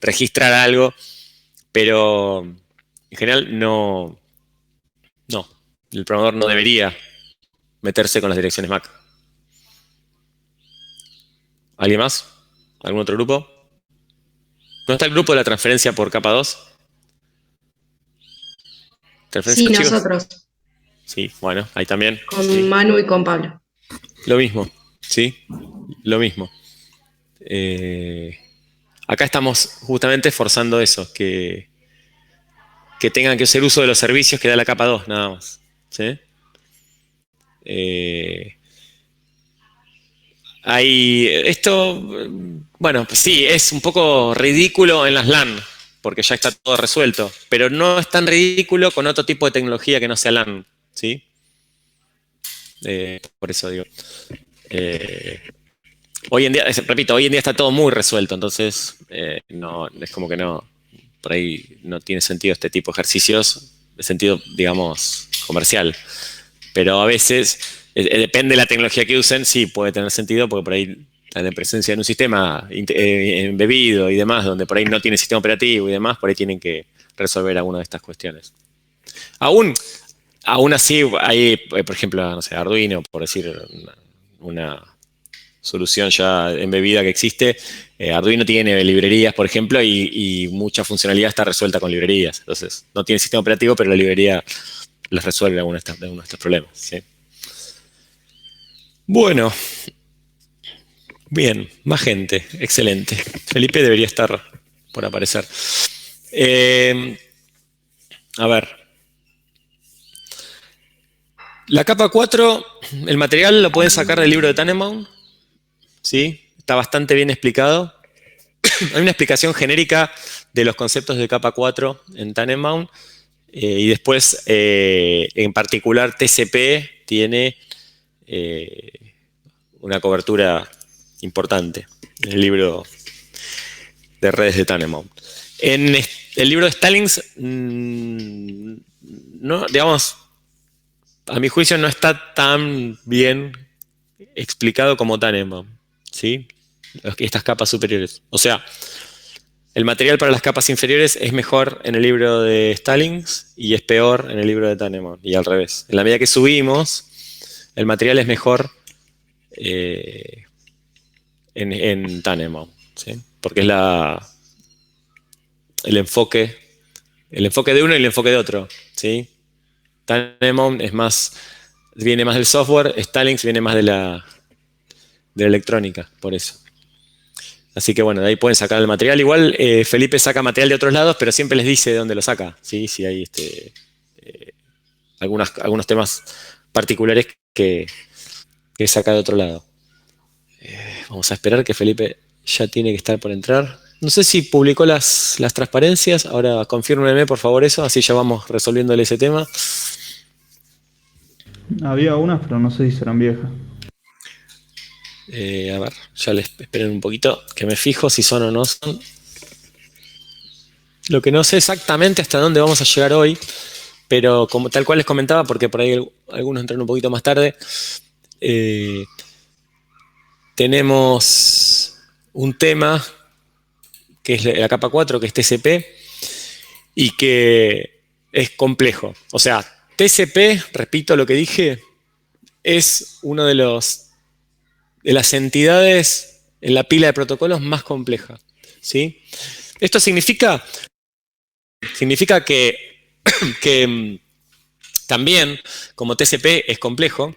registrar algo, pero en general no, el programador no debería meterse con las direcciones MAC. ¿Alguien más? ¿Algún otro grupo? ¿No está el grupo de la transferencia por capa 2? ¿Transferencia Sí, de archivos? nosotros, Sí, bueno, ahí también. con Sí. Manu y con Pablo. Lo mismo, ¿sí? Lo mismo. Acá estamos justamente forzando eso, que tengan que hacer uso de los servicios que da la capa 2, nada más. ¿Sí? Esto, bueno, pues sí, es un poco ridículo en las LAN, porque ya está todo resuelto, pero no es tan ridículo con otro tipo de tecnología que no sea LAN, ¿sí? Por eso digo. Hoy en día, repito, hoy en día está todo muy resuelto, entonces no, es como que no, por ahí no tiene sentido este tipo de ejercicios, de sentido, digamos, comercial. Pero a veces, depende de la tecnología que usen, sí puede tener sentido, porque por ahí la presencia en un sistema embebido y demás, donde por ahí no tiene sistema operativo y demás, por ahí tienen que resolver alguna de estas cuestiones. Aún así, hay, por ejemplo, no sé, Arduino, por decir una solución ya embebida que existe. Arduino tiene librerías, por ejemplo, y mucha funcionalidad está resuelta con librerías. Entonces, no tiene sistema operativo, pero la librería les resuelve algunos de estos problemas. ¿Sí? Bueno, bien, más gente, excelente. Felipe debería estar por aparecer. A ver. La capa 4, el material lo pueden sacar del libro de Tannenbaum. ¿Sí? Está bastante bien explicado. Hay una explicación genérica de los conceptos de capa 4 en Tannenbaum. Y después, en particular, TCP tiene una cobertura importante en el libro de redes de Tannenbaum. En el libro de Stallings, no, digamos, a mi juicio no está tan bien explicado como Tannenbaum, ¿sí? Estas capas superiores. O sea, el material para las capas inferiores es mejor en el libro de Stallings y es peor en el libro de Tannenbaum, y al revés. En la medida que subimos, el material es mejor en Tannenbaum, ¿sí? Porque es el enfoque de uno y el enfoque de otro, ¿sí? Tannenbaum viene más del software, Stallings viene más de la electrónica, por eso. Así que bueno, de ahí pueden sacar el material. Igual Felipe saca material de otros lados, pero siempre les dice de dónde lo saca, ¿sí? Si hay algunos temas particulares que saca de otro lado. Vamos a esperar que Felipe ya tiene que estar por entrar. No sé si publicó las transparencias. Ahora confírmeme por favor eso, así ya vamos resolviéndole ese tema. Había unas, pero no sé si serán viejas. A ver, ya les esperen un poquito, que me fijo si son o no son. Lo que no sé exactamente hasta dónde vamos a llegar hoy, pero como tal cual les comentaba, porque por ahí algunos entraron un poquito más tarde, tenemos un tema que es la capa 4, que es TCP, y que es complejo. O sea, TCP, repito lo que dije, es uno de las entidades en la pila de protocolos más compleja, ¿sí? Esto significa que también, como TCP es complejo,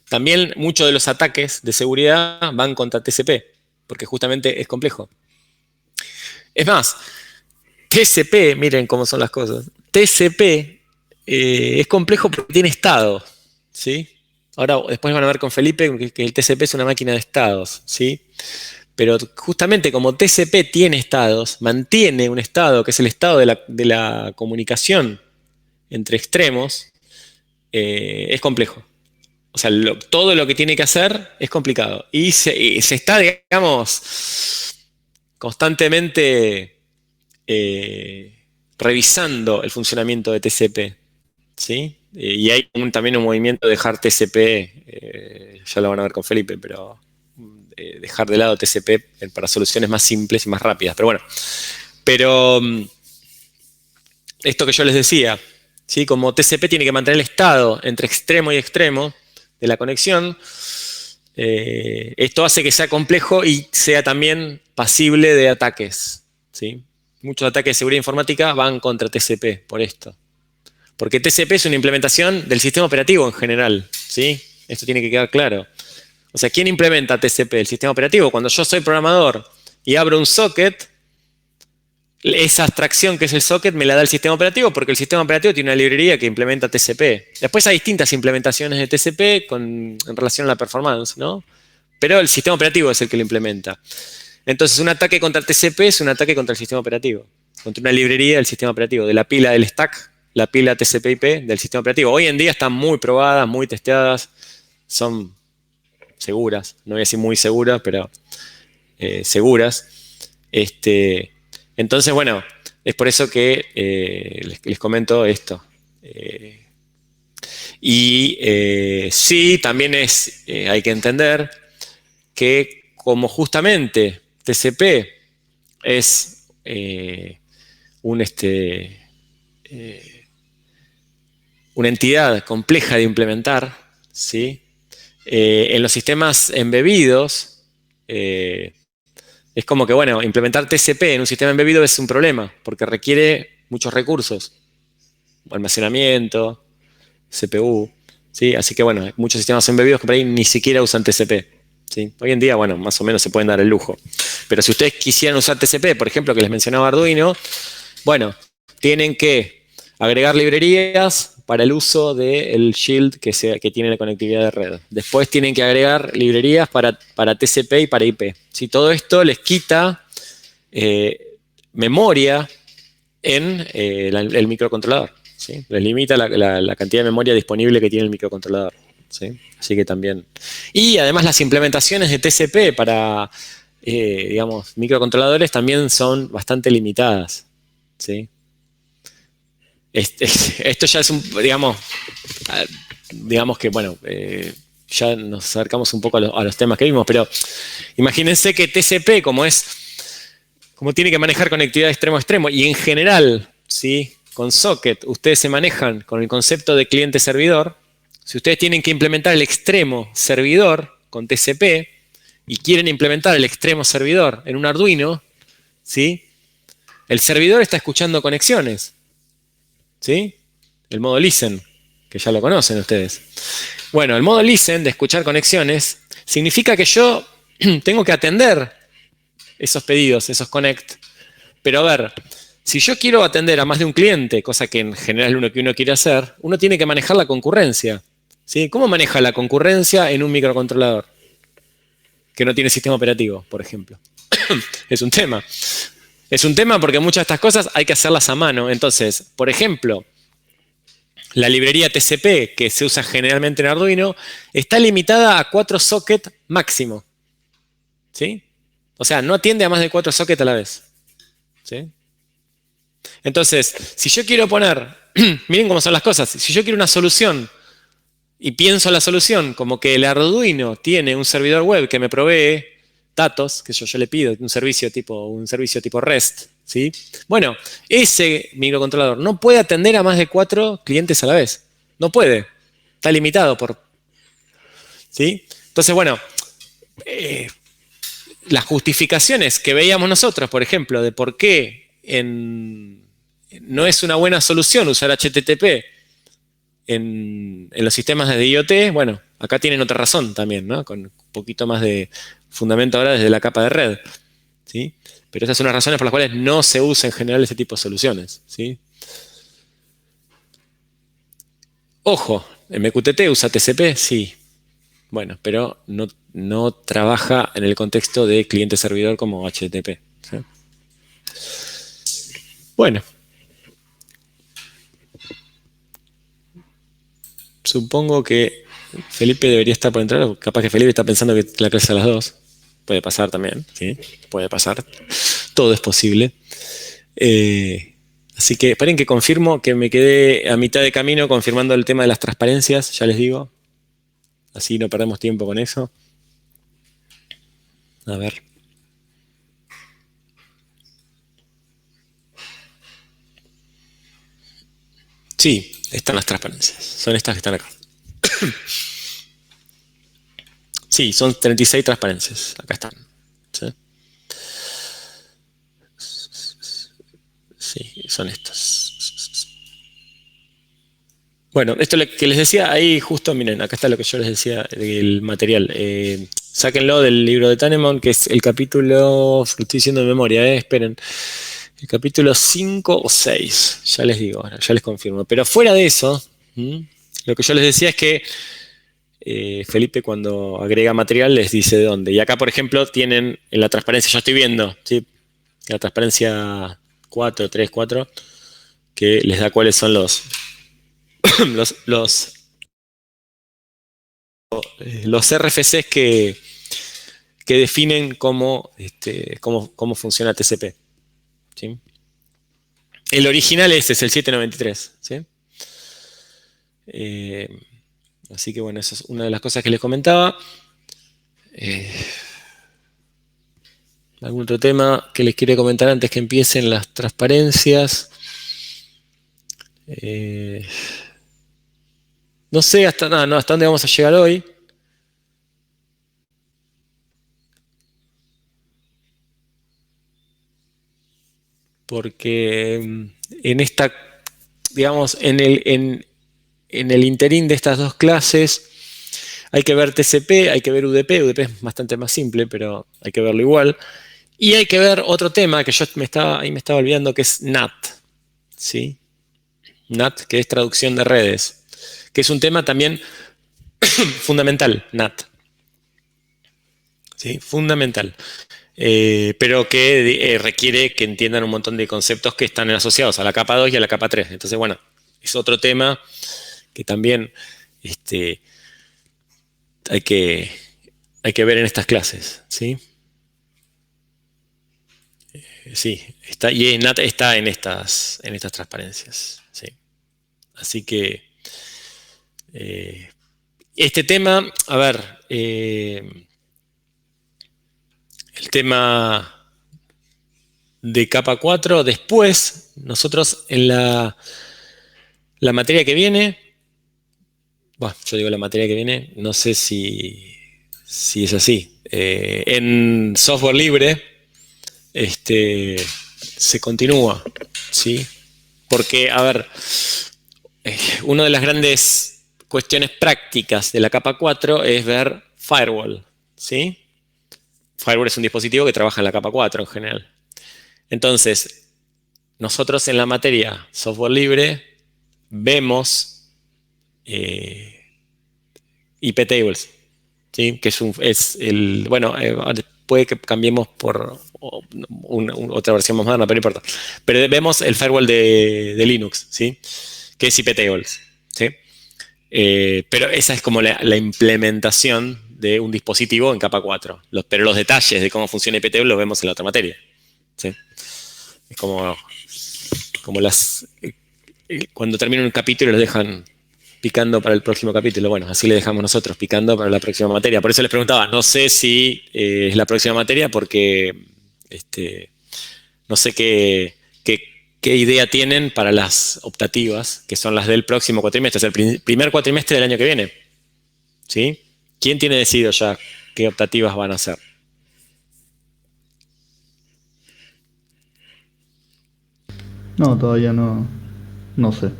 también muchos de los ataques de seguridad van contra TCP, porque justamente es complejo. Es más, TCP, miren cómo son las cosas, TCP es complejo porque tiene estado, ¿sí? Ahora, después van a ver con Felipe que el TCP es una máquina de estados, ¿sí? Pero justamente como TCP tiene estados, mantiene un estado que es el estado de la comunicación entre extremos, es complejo. O sea, todo lo que tiene que hacer es complicado. Y se está, digamos, constantemente revisando el funcionamiento de TCP. ¿Sí? Y hay también un movimiento de dejar TCP, ya lo van a ver con Felipe, pero dejar de lado TCP para soluciones más simples y más rápidas. Pero bueno, pero esto que yo les decía, ¿sí? Como TCP tiene que mantener el estado entre extremo y extremo de la conexión, esto hace que sea complejo y sea también pasible de ataques, ¿sí? Muchos ataques de seguridad informática van contra TCP por esto. Porque TCP es una implementación del sistema operativo en general, ¿sí? Esto tiene que quedar claro. O sea, ¿quién implementa TCP? El sistema operativo. Cuando yo soy programador y abro un socket, esa abstracción que es el socket me la da el sistema operativo porque el sistema operativo tiene una librería que implementa TCP. Después hay distintas implementaciones de TCP en relación a la performance, ¿no? Pero el sistema operativo es el que lo implementa. Entonces, un ataque contra TCP es un ataque contra el sistema operativo, contra una librería del sistema operativo, de la pila del stack, la pila TCP/IP del sistema operativo. Hoy en día están muy probadas, muy testeadas, son seguras, no voy a decir muy seguras, pero seguras. Entonces, bueno, es por eso que les comento esto. Sí, también hay que entender que como justamente TCP es una entidad compleja de implementar, ¿sí? En los sistemas embebidos, es como que, bueno, implementar TCP en un sistema embebido es un problema, porque requiere muchos recursos, almacenamiento, CPU, ¿sí? Así que, bueno, hay muchos sistemas embebidos que por ahí ni siquiera usan TCP, ¿sí? Hoy en día, bueno, más o menos se pueden dar el lujo. Pero si ustedes quisieran usar TCP, por ejemplo, que les mencionaba Arduino, bueno, tienen que agregar librerías para el uso del Shield que tiene la conectividad de red. Después tienen que agregar librerías para TCP y para IP. Si todo esto les quita memoria en el microcontrolador, ¿sí? Les limita la cantidad de memoria disponible que tiene el microcontrolador, ¿sí? Así que también. Y además las implementaciones de TCP para, digamos, microcontroladores también son bastante limitadas, ¿sí? Esto ya es un, digamos que, bueno, ya nos acercamos un poco a los temas que vimos, pero imagínense que TCP, como tiene que manejar conectividad de extremo a extremo, y en general, ¿sí? Con socket, ustedes se manejan con el concepto de cliente-servidor. Si ustedes tienen que implementar el extremo servidor con TCP y quieren implementar el extremo servidor en un Arduino, ¿sí? El servidor está escuchando conexiones, ¿sí? El modo listen, que ya lo conocen ustedes. Bueno, el modo listen de escuchar conexiones significa que yo tengo que atender esos pedidos, esos connect. Pero a ver, si yo quiero atender a más de un cliente, cosa que en general uno quiere hacer, uno tiene que manejar la concurrencia, ¿sí? ¿Cómo maneja la concurrencia en un microcontrolador que no tiene sistema operativo, por ejemplo? Es un tema. Es un tema porque muchas de estas cosas hay que hacerlas a mano. Entonces, por ejemplo, la librería TCP, que se usa generalmente en Arduino, está limitada a 4 sockets máximo, ¿sí? O sea, no atiende a más de 4 sockets a la vez, ¿sí? Entonces, si yo quiero poner, miren cómo son las cosas, si yo quiero una solución y pienso la solución como que el Arduino tiene un servidor web que me provee datos, que yo le pido un servicio tipo REST, ¿sí? Bueno, ese microcontrolador no puede atender a más de 4 clientes a la vez. No puede. Está limitado ¿sí? Entonces, bueno, las justificaciones que veíamos nosotros, por ejemplo, de por qué no es una buena solución usar HTTP en los sistemas de IoT, bueno, acá tienen otra razón también, ¿no? Con un poquito más de fundamento ahora desde la capa de red, ¿sí? Pero esas son las razones por las cuales no se usa en general ese tipo de soluciones, ¿sí? Ojo, MQTT usa TCP, sí. Bueno, pero no trabaja en el contexto de cliente-servidor como HTTP, ¿sí? Bueno. Supongo que Felipe debería estar por entrar, o capaz que Felipe está pensando que la clase es a las 2. Puede pasar también, ¿sí? Puede pasar. Todo es posible. Así que esperen que confirmo que me quedé a mitad de camino confirmando el tema de las transparencias, ya les digo. Así no perdemos tiempo con eso. A ver. Sí, están las transparencias. Son estas que están acá. Sí, son 36 transparencias. Acá están. ¿Sí? Sí, son estas. Bueno, esto que les decía ahí, justo, miren, acá está lo que yo les decía del material. Sáquenlo del libro de Kahneman, que es el capítulo, lo estoy diciendo de memoria, esperen, el capítulo 5 o 6, ya les digo, ahora, ya les confirmo. Pero fuera de eso, lo que yo les decía es que Felipe cuando agrega material les dice de dónde. Y acá, por ejemplo, tienen en la transparencia, yo estoy viendo, ¿sí? La transparencia 4, 3, 4, que les da cuáles son los los RFCs que definen cómo funciona TCP. ¿Sí? El original ese es el 793. ¿Sí? Así que bueno, esa es una de las cosas que les comentaba. ¿Algún otro tema que les quiere comentar antes que empiecen las transparencias? No sé hasta dónde vamos a llegar hoy. Porque en esta, digamos, en el interín de estas dos clases hay que ver TCP, hay que ver UDP. UDP es bastante más simple, pero hay que verlo igual. Y hay que ver otro tema que yo me estaba olvidando, que es NAT. ¿Sí? NAT, que es traducción de redes. Que es un tema también fundamental, NAT. ¿Sí? Fundamental. Pero que requiere que entiendan un montón de conceptos que están asociados a la capa 2 y a la capa 3. Entonces, bueno, es otro tema que también hay que ver en estas clases. ¿Sí? Sí, y NAT está en estas transparencias. ¿Sí? Así que este tema, a ver, el tema de capa 4, después nosotros en la materia que viene, bueno, yo digo la materia que viene, no sé si es así. En software libre se continúa, ¿sí? Porque, a ver, una de las grandes cuestiones prácticas de la capa 4 es ver firewall, ¿sí? Firewall es un dispositivo que trabaja en la capa 4 en general. Entonces, nosotros en la materia software libre vemos IP tables, ¿sí? Que es el, bueno, puede que cambiemos por otra versión más moderna, pero no importa. Pero vemos el firewall de Linux, ¿sí? Que es IP tables, ¿sí? Pero esa es como la implementación de un dispositivo en capa 4. Pero los detalles de cómo funciona IP table los vemos en la otra materia, ¿sí? Es como cuando terminan un capítulo los dejan picando para el próximo capítulo. Bueno, así le dejamos nosotros, picando para la próxima materia. Por eso les preguntaba, no sé si es la próxima materia, porque no sé qué idea tienen para las optativas, que son las del próximo cuatrimestre, es el primer cuatrimestre del año que viene. ¿Sí? ¿Quién tiene decidido ya qué optativas van a hacer? No, todavía no, no sé.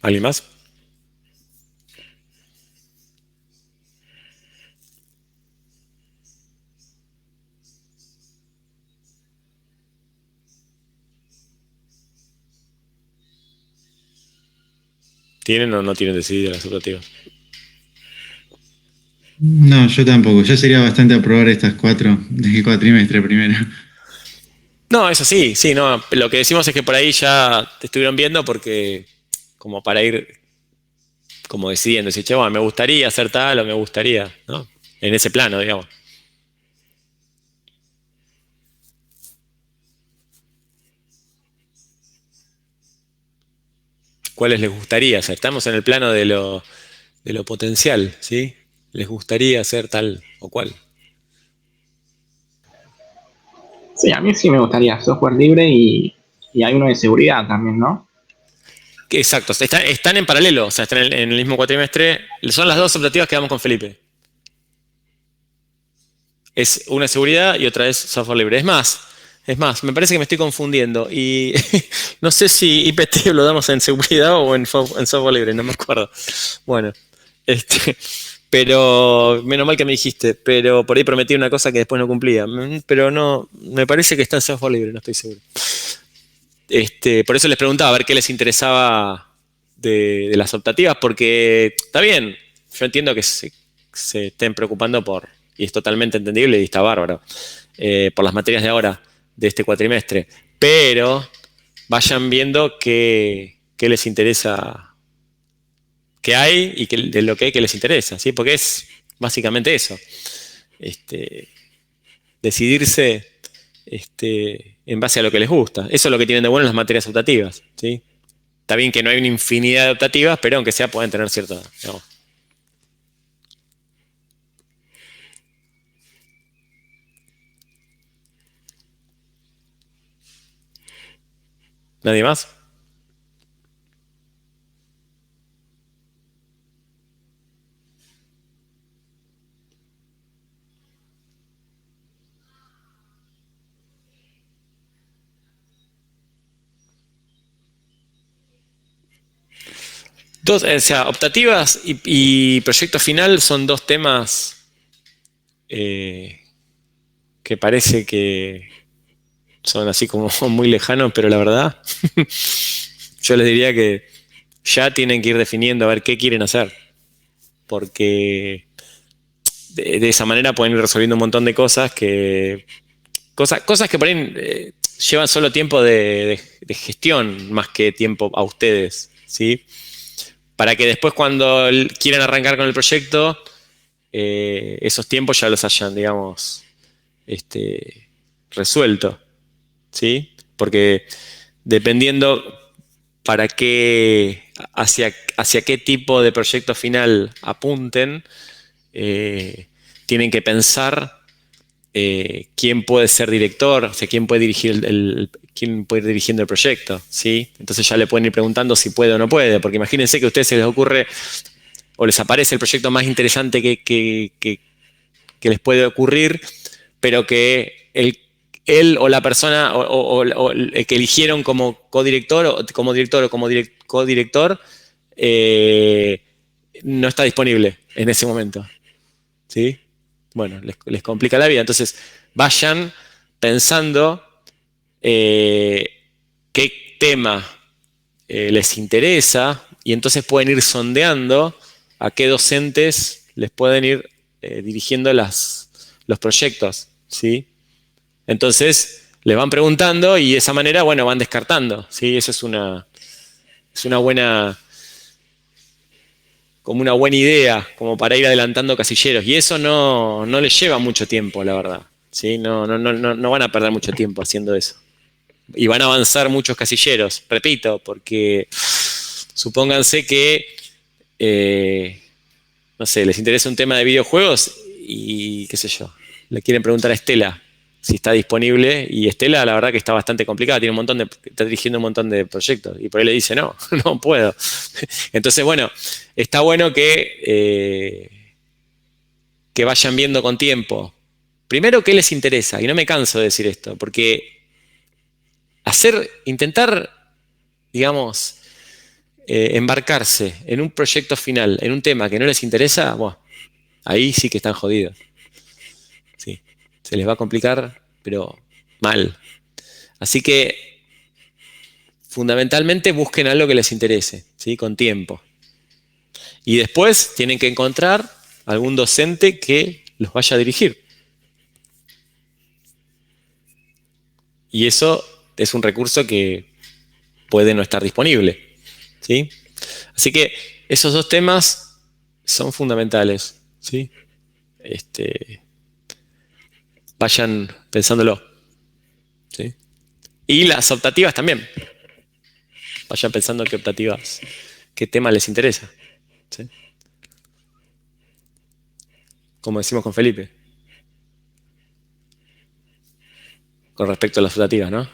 ¿Alguien más? ¿Tienen o no tienen decidido las optativas? No, yo tampoco. Ya sería bastante aprobar estas cuatro del cuatrimestre primero. No, eso sí, sí, no. Lo que decimos es que por ahí ya te estuvieron viendo porque, como para ir como decidiendo, decir, che, bueno, me gustaría hacer tal o me gustaría, ¿no? En ese plano, digamos. ¿Cuáles les gustaría hacer? Estamos en el plano de lo potencial, ¿sí? les gustaría hacer tal o cual. Sí, a mí sí me gustaría software libre y hay uno de seguridad también, ¿no? Exacto, están en paralelo, o sea, están en el mismo cuatrimestre. Son las dos optativas que damos con Felipe. Es una seguridad y otra es software libre. Es más, me parece que me estoy confundiendo. Y no sé si IPT lo damos en seguridad o en software libre, no me acuerdo. Bueno, pero menos mal que me dijiste, pero por ahí prometí una cosa que después no cumplía. Pero no, me parece que está en software libre, no estoy seguro. Por eso les preguntaba a ver qué les interesaba de las optativas, porque está bien, yo entiendo que se estén preocupando y es totalmente entendible y está bárbaro, por las materias de ahora, de este cuatrimestre, pero vayan viendo qué les interesa, qué hay y de lo que hay que les interesa, ¿sí? Porque es básicamente eso, decidirse en base a lo que les gusta. Eso es lo que tienen de bueno las materias optativas, ¿sí? Está bien que no hay una infinidad de optativas, pero aunque sea pueden tener cierta, digamos. ¿Nadie más? O sea, optativas y proyecto final son dos temas que parece que son así como muy lejanos, pero la verdad, yo les diría que ya tienen que ir definiendo a ver qué quieren hacer, porque de esa manera pueden ir resolviendo un montón de cosas cosas que por ahí llevan solo tiempo de gestión más que tiempo a ustedes, ¿sí? Para que después cuando quieran arrancar con el proyecto, esos tiempos ya los hayan, digamos, resuelto, ¿sí? Porque dependiendo hacia qué tipo de proyecto final apunten, tienen que pensar quién puede ser director, o sea, quién puede dirigir quién puede ir dirigiendo el proyecto, ¿sí? Entonces ya le pueden ir preguntando si puede o no puede, porque imagínense que a ustedes se les ocurre o les aparece el proyecto más interesante que les puede ocurrir, pero que él o la persona o el que eligieron como codirector o como director o como codirector no está disponible en ese momento, ¿sí? Bueno, les complica la vida. Entonces, vayan pensando qué tema les interesa y entonces pueden ir sondeando a qué docentes les pueden ir dirigiendo los proyectos, ¿sí? Entonces, les van preguntando y de esa manera, bueno, van descartando, ¿sí? Eso es una buena, como una buena idea, como para ir adelantando casilleros. Y eso no les lleva mucho tiempo, la verdad, ¿sí? No van a perder mucho tiempo haciendo eso. Y van a avanzar muchos casilleros, repito, porque supónganse que, no sé, les interesa un tema de videojuegos y qué sé yo, le quieren preguntar a Estela si está disponible y Estela la verdad que está bastante complicada, está dirigiendo un montón de proyectos y por ahí le dice no, no puedo. Entonces, bueno, está bueno que vayan viendo con tiempo. Primero, ¿qué les interesa? Y no me canso de decir esto, porque intentar, digamos, embarcarse en un proyecto final, en un tema que no les interesa, bueno, ahí sí que están jodidos. Sí, se les va a complicar, pero mal. Así que, fundamentalmente, busquen algo que les interese, ¿sí? Con tiempo. Y después tienen que encontrar algún docente que los vaya a dirigir. Y eso es un recurso que puede no estar disponible, ¿sí? Así que esos dos temas son fundamentales, ¿sí? Vayan pensándolo, ¿sí? Y las optativas también. Vayan pensando qué tema les interesa, ¿sí? como decimos con Felipe. Con respecto a las optativas, ¿no?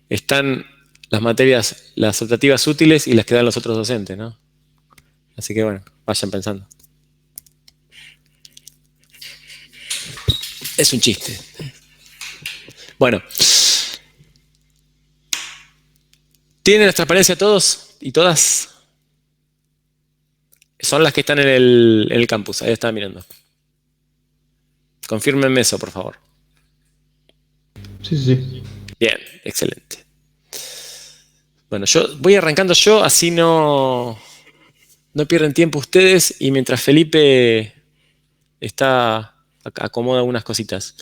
Están las materias, las optativas útiles y las que dan los otros docentes, ¿no? Así que bueno, vayan pensando. Es un chiste. Bueno. ¿Tienen la transparencia todos y todas? Son las que están en el campus, ahí están mirando. Confírmenme eso, por favor. Sí, sí, sí. Bien, excelente. Bueno, yo voy arrancando yo, así no pierden tiempo ustedes y mientras Felipe acomoda algunas cositas.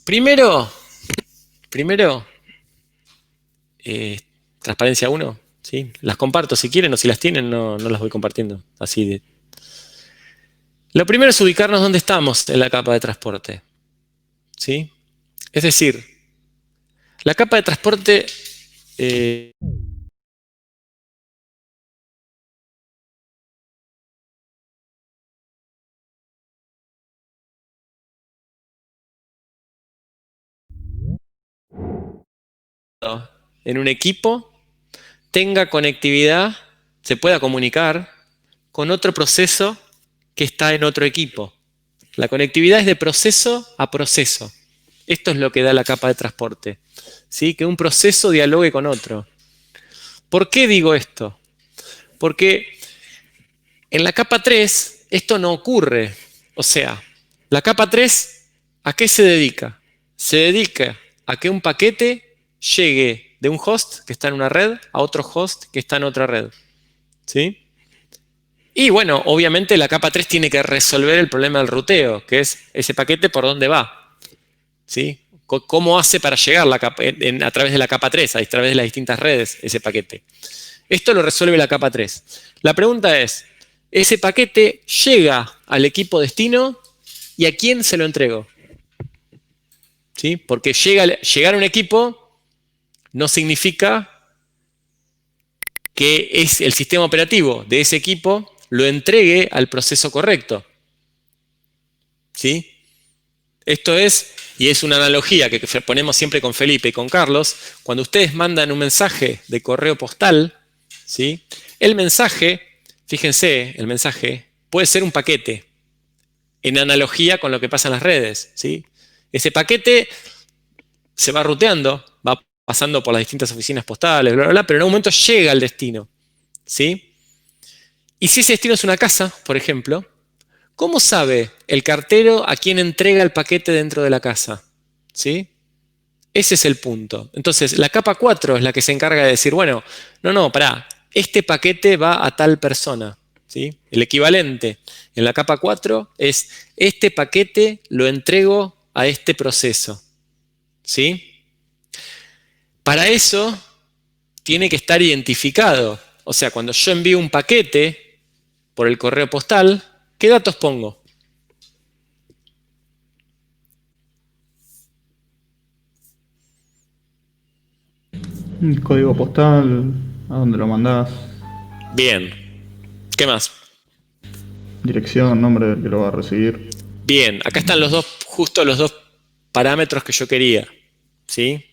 Primero, transparencia 1, ¿sí? Las comparto si quieren o si las tienen, no las voy compartiendo. Así de. Lo primero es ubicarnos dónde estamos en la capa de transporte. ¿Sí? Es decir, la capa de transporte en un equipo tenga conectividad, se pueda comunicar con otro proceso que está en otro equipo. La conectividad es de proceso a proceso. Esto es lo que da la capa de transporte. ¿Sí? Que un proceso dialogue con otro. ¿Por qué digo esto? Porque en la capa 3 esto no ocurre. O sea, la capa 3, ¿a qué se dedica? Se dedica a que un paquete llegue de un host que está en una red a otro host que está en otra red. ¿Sí? Y bueno, obviamente la capa 3 tiene que resolver el problema del ruteo, que es ese paquete por dónde va. ¿Sí? ¿Cómo hace para llegar a través de la capa 3, a través de las distintas redes, ese paquete? Esto lo resuelve la capa 3. La pregunta es, ¿ese paquete llega al equipo destino y a quién se lo entrego? ¿Sí? Porque llegar a un equipo no significa que es el sistema operativo de ese equipo lo entregue al proceso correcto. ¿Sí? Esto es, y es una analogía que ponemos siempre con Felipe y con Carlos, cuando ustedes mandan un mensaje de correo postal, ¿sí? El mensaje, fíjense, el mensaje puede ser un paquete, en analogía con lo que pasa en las redes, ¿sí? Ese paquete se va ruteando, va pasando por las distintas oficinas postales, bla, bla, bla, pero en un momento llega al destino, ¿sí? Y si ese destino es una casa, por ejemplo, ¿cómo sabe el cartero a quién entrega el paquete dentro de la casa? ¿Sí? Ese es el punto. Entonces, la capa 4 es la que se encarga de decir, bueno, no, pará, este paquete va a tal persona. ¿Sí? El equivalente en la capa 4 es, este paquete lo entrego a este proceso. ¿Sí? Para eso, tiene que estar identificado. O sea, cuando yo envío un paquete por el correo postal, ¿qué datos pongo? El código postal, a dónde lo mandás, Bien. ¿Qué más? dirección, nombre del que lo va a recibir. Bien, acá están justo los dos parámetros que yo quería. ¿Sí?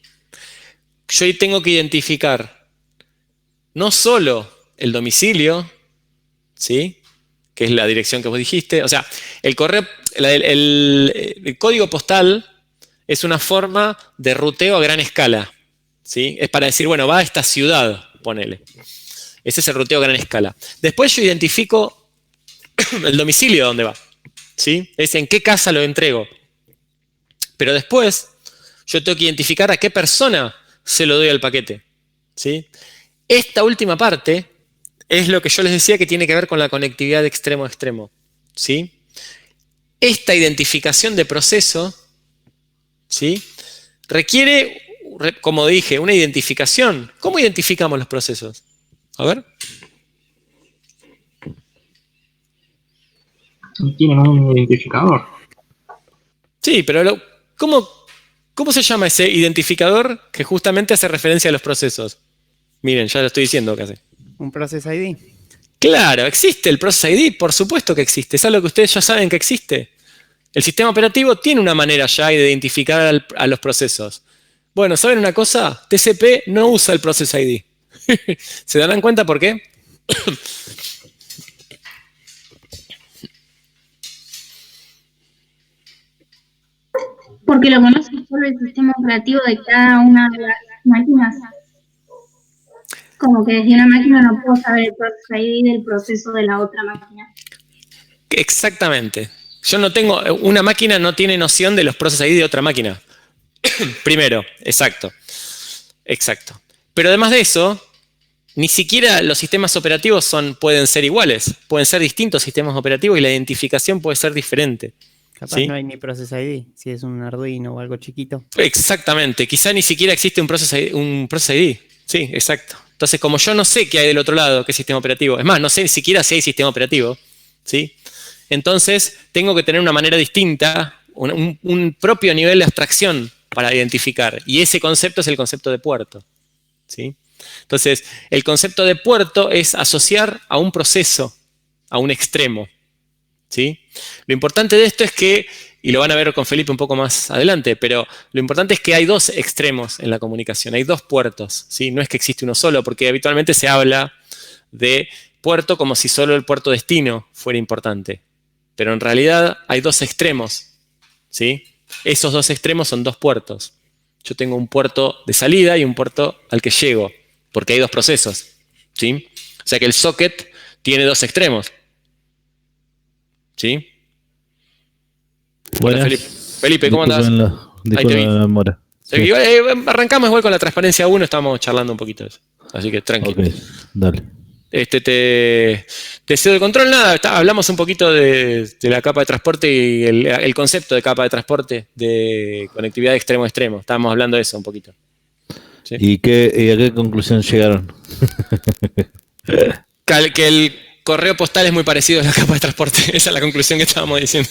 Yo ahí tengo que identificar no solo el domicilio, ¿sí? Que es la dirección que vos dijiste. O sea, el código postal es una forma de ruteo a gran escala. ¿Sí? Es para decir, bueno, va a esta ciudad, ponele. Ese es el ruteo a gran escala. Después yo identifico el domicilio de dónde va. ¿Sí? Es en qué casa lo entrego. Pero después yo tengo que identificar a qué persona se lo doy al paquete. ¿Sí? Esta última parte es lo que yo les decía que tiene que ver con la conectividad de extremo a extremo. ¿Sí? Esta identificación de proceso, ¿sí? Requiere, como dije, una identificación. ¿Cómo identificamos los procesos? A ver. Tienen un identificador. Sí, pero ¿cómo se llama ese identificador que justamente hace referencia a los procesos? Miren, ya lo estoy diciendo casi. Un Process ID. Claro, existe el Process ID, por supuesto que existe, es algo que ustedes ya saben que existe. El sistema operativo tiene una manera ya de identificar a los procesos. Bueno, ¿saben una cosa? TCP no usa el Process ID. ¿Se darán cuenta por qué? Porque lo conoce solo el sistema operativo de cada una de las máquinas. Como que desde una máquina no puedo saber el process ID del proceso de la otra máquina. Exactamente. Yo no tengo, una máquina no tiene noción de los process ID de otra máquina. Primero, exacto. Exacto. Pero además de eso, ni siquiera los sistemas operativos pueden ser iguales. Pueden ser distintos sistemas operativos y la identificación puede ser diferente. Capaz ¿Sí? no hay ni Process ID, si es un Arduino o algo chiquito. Exactamente. Quizá ni siquiera existe un process ID. Sí, exacto. Entonces, como yo no sé qué hay del otro lado, qué sistema operativo, es más, no sé ni siquiera si hay sistema operativo, ¿sí? Entonces, tengo que tener una manera distinta, un propio nivel de abstracción para identificar. Y ese concepto es el concepto de puerto, ¿sí? Entonces, el concepto de puerto es asociar a un proceso, a un extremo, ¿sí? Lo importante de esto es que, y lo van a ver con Felipe un poco más adelante, pero lo importante es que hay dos extremos en la comunicación, hay dos puertos, ¿sí? No es que existe uno solo, porque habitualmente se habla de puerto como si solo el puerto destino fuera importante. Pero en realidad hay dos extremos, ¿sí? Esos dos extremos son dos puertos. Yo tengo un puerto de salida y un puerto al que llego, porque hay dos procesos, ¿sí? O sea que el socket tiene dos extremos, ¿sí? Bueno, Felipe, ¿cómo andás? Ahí te vi. Disculpen la demora. Sí. Arrancamos igual con la transparencia 1, estábamos charlando un poquito de eso. Así que tranquilo. Ok, dale. Te cedo el control, nada, hablamos un poquito de la capa de transporte y el concepto de capa de transporte de conectividad de extremo a extremo. Estábamos hablando de eso un poquito. ¿Sí? ¿Y a qué conclusión llegaron? Que el correo postal es muy parecido a la capa de transporte. Esa es la conclusión que estábamos diciendo.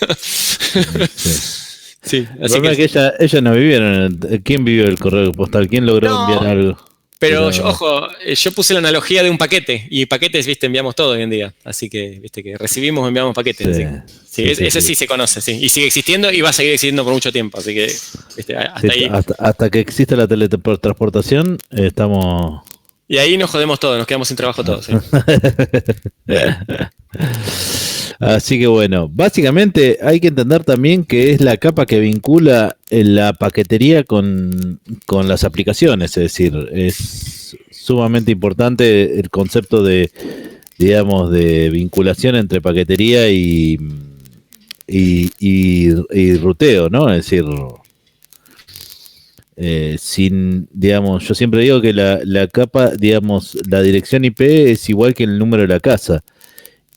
Sí, así que ella no vivieron. ¿Quién vivió el correo postal? ¿Quién logró enviar algo? Pero ojo, yo puse la analogía de un paquete, y paquetes, viste, enviamos todo hoy en día. Así que, viste, que recibimos, enviamos paquetes. Sí, ese sí se conoce, sí. Y sigue existiendo y va a seguir existiendo por mucho tiempo. Así que, viste, hasta que exista la teletransportación, estamos... Y ahí nos jodemos todos, nos quedamos sin trabajo todos. ¿Sí? Así que bueno, básicamente hay que entender también que es la capa que vincula la paquetería con las aplicaciones, es decir, es sumamente importante el concepto de, digamos, de vinculación entre paquetería y ruteo, ¿no? Es decir, digamos, yo siempre digo que la capa, digamos, la dirección IP es igual que el número de la casa.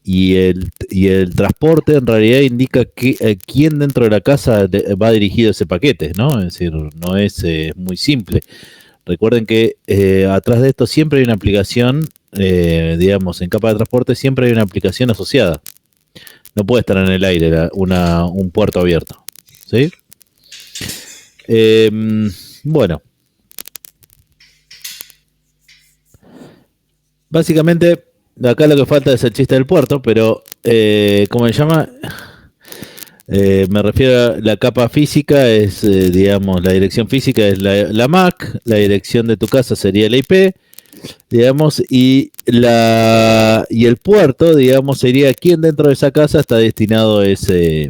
Y el transporte en realidad indica quién dentro de la casa va dirigido ese paquete, ¿no? Es decir, no es muy simple. Recuerden que atrás de esto siempre hay una aplicación, digamos, en capa de transporte siempre hay una aplicación asociada. No puede estar en el aire un puerto abierto, ¿sí? Bueno. Básicamente... Acá lo que falta es el chiste del puerto, pero ¿cómo se llama? Me refiero a la capa física, es, digamos, la dirección física es la MAC, la dirección de tu casa sería la IP, digamos, y el puerto, digamos, sería quién dentro de esa casa está destinado a ese...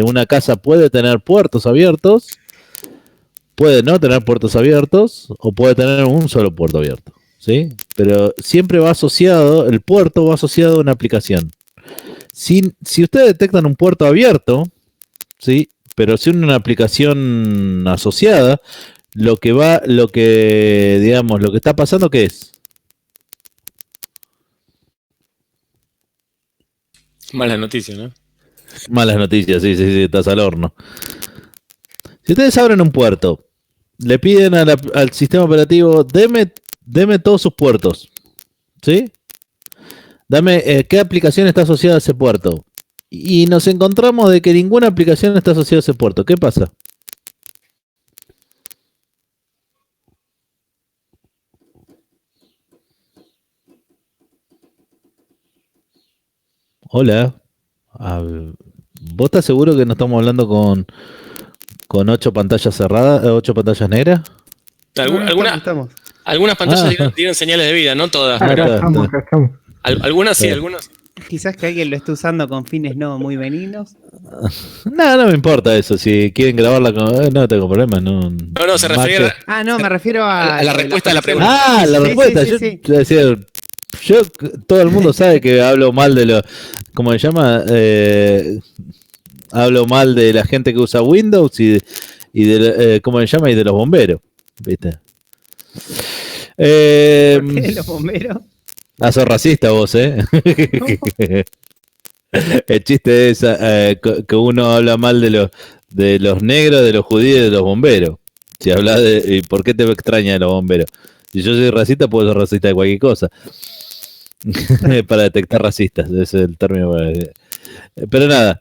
Una casa puede tener puertos abiertos, puede no tener puertos abiertos, o puede tener un solo puerto abierto. ¿Sí? Pero siempre va asociado, el puerto va asociado a una aplicación. Si ustedes detectan un puerto abierto, ¿sí? Pero si una aplicación asociada, lo que está pasando, ¿qué es? Malas noticias, ¿no? Malas noticias, sí, estás al horno. Si ustedes abren un puerto, le piden al sistema operativo, deme todos sus puertos, ¿sí? Dame qué aplicación está asociada a ese puerto. Y nos encontramos de que ninguna aplicación está asociada a ese puerto. ¿Qué pasa? Hola. ¿Vos estás seguro que no estamos hablando con 8 pantallas cerradas, 8 pantallas negras? Algunas pantallas tienen señales de vida, no todas. Acá estamos. Algunas sí, algunas. Quizás que alguien lo esté usando con fines no muy benignos. No me importa eso. Si quieren grabarla no tengo problema. No, se refería me refiero a la respuesta a la pregunta. La respuesta. Sí. Yo decía, todo el mundo sabe que hablo mal de los, ¿cómo se llama? Hablo mal de la gente que usa Windows y de ¿cómo se llama? Y de los bomberos, ¿viste? ¿Por qué de los bomberos? Sos racista vos, El chiste es que uno habla mal de los negros, de los judíos y de los bomberos. Si hablas ¿y por qué te extraña de los bomberos? Si yo soy racista, puedo ser racista de cualquier cosa. Para detectar racistas, ese es el término. Pero nada,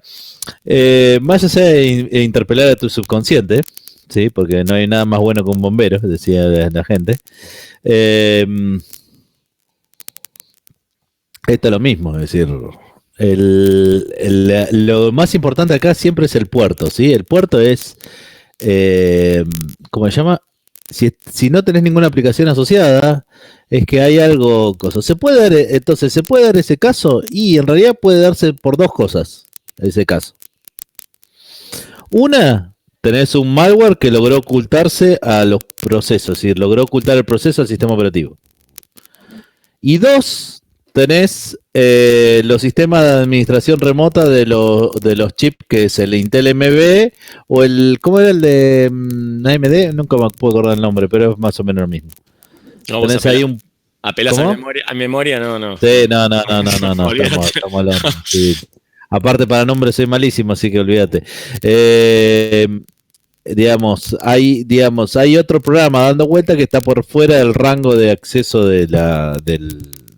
más allá de interpelar a tu subconsciente, ¿sí? Porque no hay nada más bueno que un bombero, decía la gente. Esto es lo mismo, es decir, lo más importante acá siempre es el puerto, ¿sí? El puerto es, ¿cómo se llama? Si no tenés ninguna aplicación asociada, es que hay algo, se puede dar ese caso, y en realidad puede darse por dos cosas, ese caso. Una, tenés un malware que logró ocultarse a los procesos, es decir, logró ocultar el proceso al sistema operativo. Y dos, tenés los sistemas de administración remota de los chips, que es el Intel MB o ¿cómo era el de AMD? Nunca me puedo acordar el nombre, pero es más o menos lo mismo. No, tenés ahí ¿apelás a memoria? No. Sí, no. Estamos hablando. Sí. Aparte, para nombres soy malísimo, así que olvídate. Hay otro programa dando vuelta que está por fuera del rango de acceso del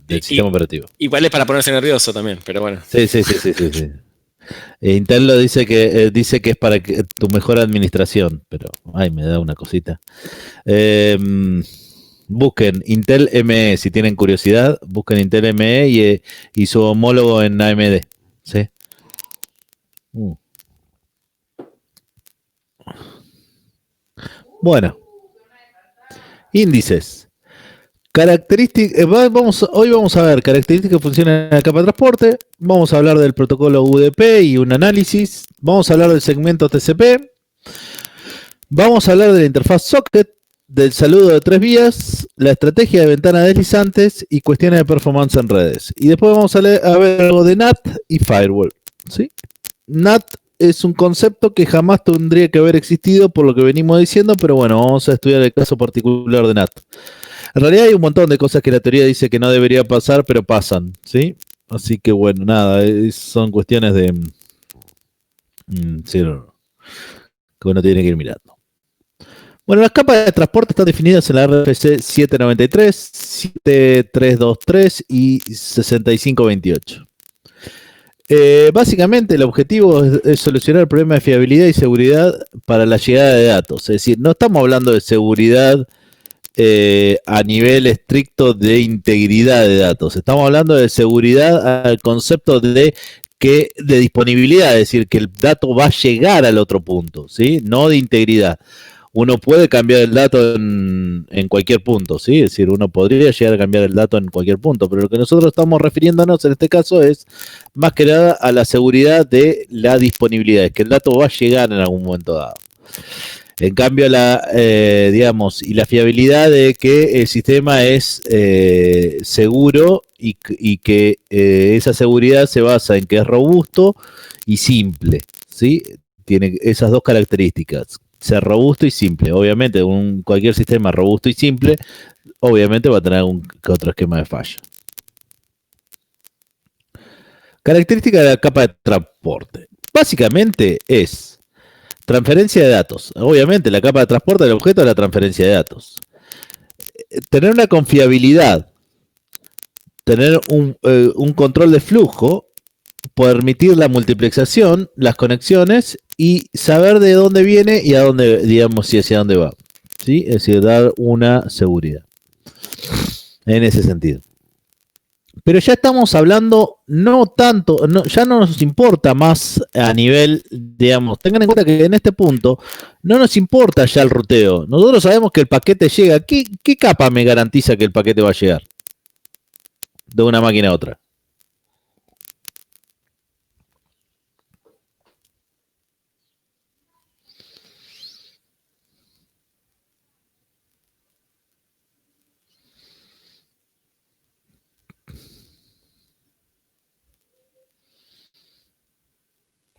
sistema operativo. Igual es para ponerse nervioso también, pero bueno. Sí. Intel lo dice que es para tu mejor administración, pero me da una cosita. Busquen Intel ME, si tienen curiosidad, busquen Intel ME y su homólogo en AMD, ¿sí? Bueno, índices. Hoy vamos a ver características que funcionan en la capa de transporte. Vamos a hablar del protocolo UDP y un análisis. Vamos a hablar del segmento TCP. Vamos a hablar de la interfaz socket, del saludo de 3 vías, la estrategia de ventanas deslizantes y cuestiones de performance en redes. Y después vamos a ver algo de NAT y firewall, ¿sí? NAT es un concepto que jamás tendría que haber existido por lo que venimos diciendo, pero bueno, vamos a estudiar el caso particular de NAT. En realidad hay un montón de cosas que la teoría dice que no debería pasar, pero pasan, ¿sí? Así que bueno, nada, son cuestiones de sí, que uno tiene que ir mirando. Bueno, las capas de transporte están definidas en la RFC 793, 7323 y 6528. Básicamente el objetivo es solucionar el problema de fiabilidad y seguridad para la llegada de datos. Es decir, no estamos hablando de seguridad a nivel estricto de integridad de datos. Estamos hablando de seguridad al concepto de disponibilidad, es decir, que el dato va a llegar al otro punto, ¿sí? No de integridad. Uno puede cambiar el dato en cualquier punto, ¿sí? Es decir, uno podría llegar a cambiar el dato en cualquier punto, pero lo que nosotros estamos refiriéndonos en este caso es más que nada a la seguridad de la disponibilidad, es que el dato va a llegar en algún momento dado. En cambio, y la fiabilidad de que el sistema es seguro y que esa seguridad se basa en que es robusto y simple, ¿sí? Tiene esas dos características. Ser robusto y simple. Obviamente, cualquier sistema robusto y simple, obviamente va a tener otro esquema de falla. Característica de la capa de transporte. Básicamente es transferencia de datos. Obviamente, la capa de transporte, el objeto es la transferencia de datos. Tener una confiabilidad. Tener un control de flujo. Permitir la multiplexación, las conexiones y saber de dónde viene y a dónde, digamos, y hacia dónde va. ¿Sí? Es decir, dar una seguridad. En ese sentido. Pero ya estamos hablando no tanto, ya no nos importa más a nivel, digamos, tengan en cuenta que en este punto no nos importa ya el ruteo. Nosotros sabemos que el paquete llega. ¿Qué capa me garantiza que el paquete va a llegar de una máquina a otra?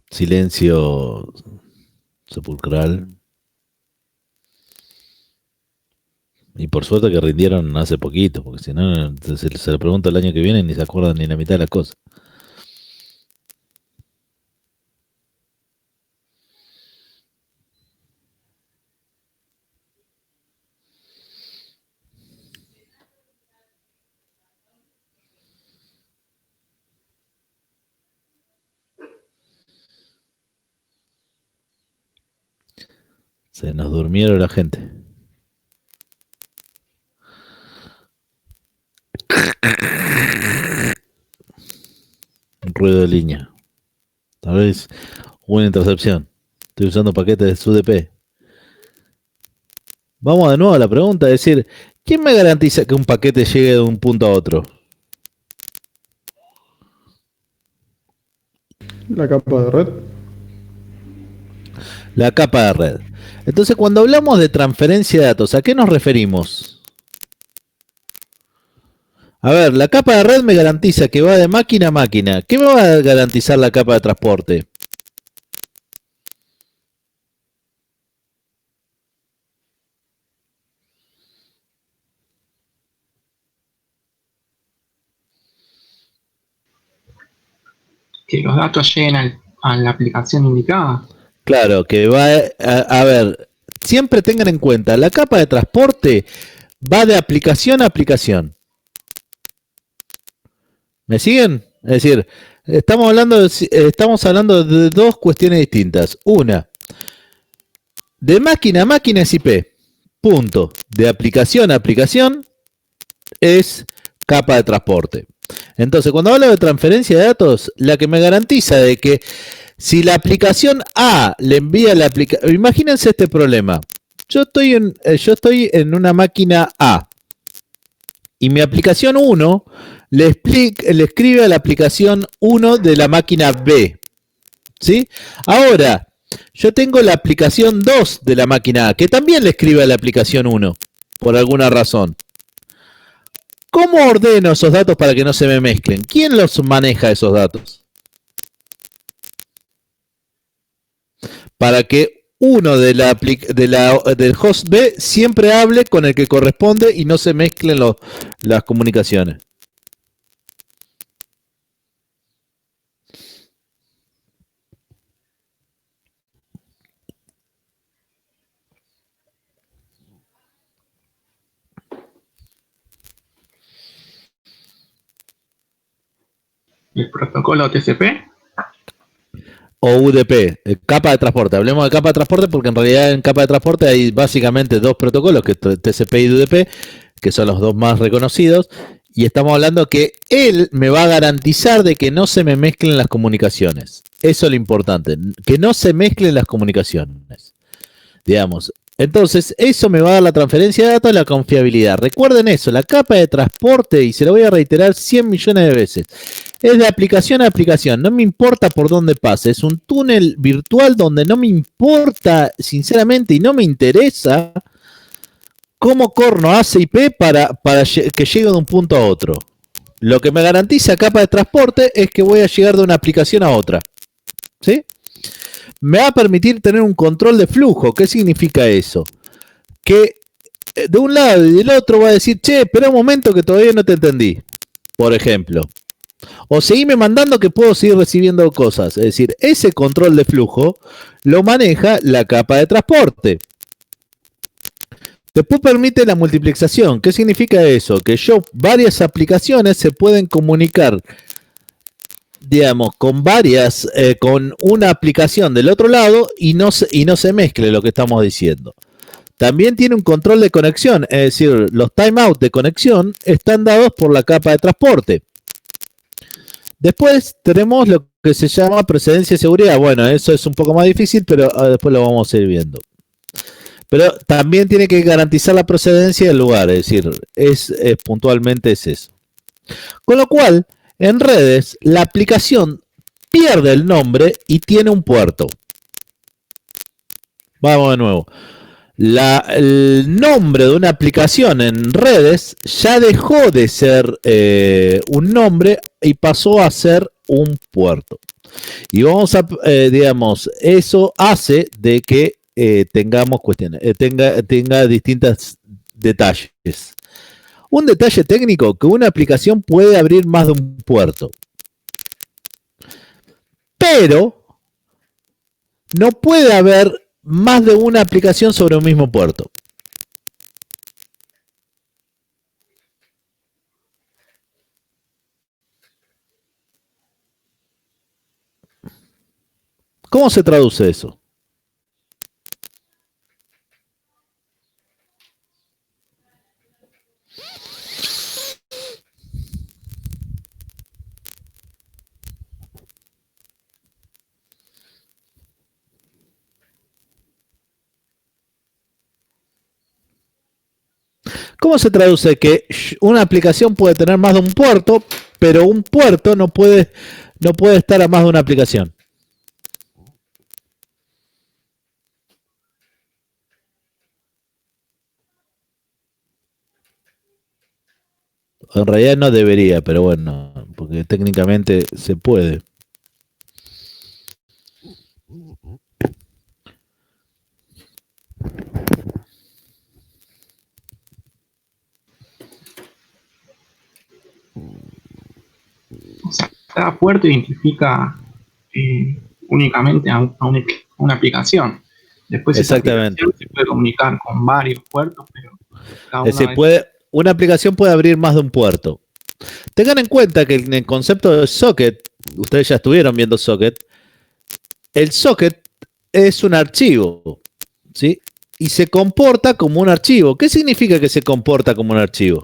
Silencio sepulcral. Y por suerte que rindieron hace poquito, porque si no, se le pregunta el año que viene y ni se acuerdan ni la mitad de las cosas. Se nos durmieron la gente. Un ruido de línea. Tal vez una intercepción. Estoy usando paquetes de UDP. Vamos de nuevo a la pregunta, es decir, ¿quién me garantiza que un paquete llegue de un punto a otro? La capa de red. La capa de red. Entonces, cuando hablamos de transferencia de datos, ¿a qué nos referimos? A ver, la capa de red me garantiza que va de máquina a máquina. ¿Qué me va a garantizar la capa de transporte? Que los datos lleguen a la aplicación indicada. Claro, que va a ver, siempre tengan en cuenta, la capa de transporte va de aplicación a aplicación. ¿Me siguen? Es decir, estamos hablando de dos cuestiones distintas. Una, de máquina a máquina es IP. Punto. De aplicación a aplicación es capa de transporte. Entonces, cuando hablo de transferencia de datos, la que me garantiza de que si la aplicación A le envía la aplicación... Imagínense este problema. Yo estoy en una máquina A y mi aplicación 1 le escribe a la aplicación 1 de la máquina B. ¿Sí? Ahora, yo tengo la aplicación 2 de la máquina A que también le escribe a la aplicación 1 por alguna razón. ¿Cómo ordeno esos datos para que no se me mezclen? ¿Quién los maneja esos datos? Para que uno del host B siempre hable con el que corresponde y no se mezclen las comunicaciones. El protocolo TCP. O UDP, capa de transporte. Hablemos de capa de transporte porque en realidad en capa de transporte hay básicamente dos protocolos, que es TCP y UDP, que son los dos más reconocidos, y estamos hablando que él me va a garantizar de que no se me mezclen las comunicaciones. Eso es lo importante, que no se mezclen las comunicaciones. Digamos, entonces eso me va a dar la transferencia de datos y la confiabilidad. Recuerden eso, la capa de transporte, y se lo voy a reiterar 100 millones de veces, es de aplicación a aplicación, no me importa por dónde pase, es un túnel virtual donde no me importa, sinceramente, y no me interesa cómo corno hace IP para que llegue de un punto a otro. Lo que me garantiza capa de transporte es que voy a llegar de una aplicación a otra. ¿Sí? Me va a permitir tener un control de flujo. ¿Qué significa eso? Que de un lado y del otro va a decir, che, espera un momento que todavía no te entendí. Por ejemplo. O seguime mandando que puedo seguir recibiendo cosas. Es decir, ese control de flujo lo maneja la capa de transporte. Después permite la multiplexación. ¿Qué significa eso? Que varias aplicaciones se pueden comunicar, digamos, con una aplicación del otro lado y no se mezcle lo que estamos diciendo. También tiene un control de conexión, es decir, los timeouts de conexión están dados por la capa de transporte. Después tenemos lo que se llama precedencia y seguridad. Bueno, eso es un poco más difícil, pero después lo vamos a ir viendo. Pero también tiene que garantizar la procedencia del lugar, es decir, puntualmente es eso. Con lo cual, en redes, la aplicación pierde el nombre y tiene un puerto. Vamos de nuevo. El nombre de una aplicación en redes ya dejó de ser un nombre y pasó a ser un puerto. Y vamos a, digamos, eso hace de que tengamos cuestiones, tenga distintos detalles. Un detalle técnico, que una aplicación puede abrir más de un puerto. Pero no puede haber más de una aplicación sobre un mismo puerto. ¿Cómo se traduce eso? ¿Cómo se traduce que una aplicación puede tener más de un puerto, pero un puerto no puede estar a más de una aplicación? En realidad no debería, pero bueno, porque técnicamente se puede. O sea, cada puerto identifica únicamente a una aplicación. Después esa Exactamente. aplicación se puede comunicar con varios puertos, pero cada Es una decir, una aplicación puede abrir más de un puerto. Tengan en cuenta que en el concepto de socket, ustedes ya estuvieron viendo socket, el socket es un archivo, ¿sí? Y se comporta como un archivo. ¿Qué significa que se comporta como un archivo?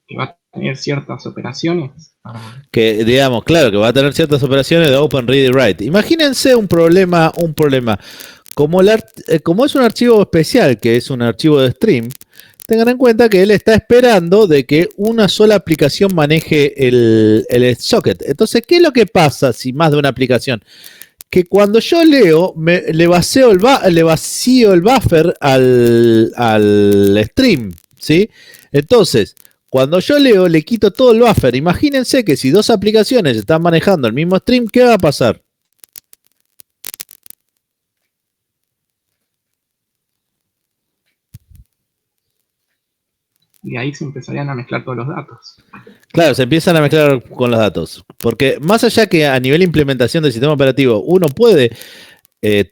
que va a tener ciertas operaciones. Que digamos, claro, que va a tener ciertas operaciones de open, read y write. Imagínense un problema. Como es un archivo especial, que es un archivo de stream, tengan en cuenta que él está esperando de que una sola aplicación maneje el socket. Entonces, ¿qué es lo que pasa si más de una aplicación? Que cuando yo leo, le vacío el buffer al stream, ¿sí? Entonces, cuando yo leo, le quito todo el buffer. Imagínense que si dos aplicaciones están manejando el mismo stream, ¿qué va a pasar? Y ahí se empezarían a mezclar todos los datos. Claro, se empiezan a mezclar con los datos. Porque más allá que a nivel de implementación del sistema operativo, uno puede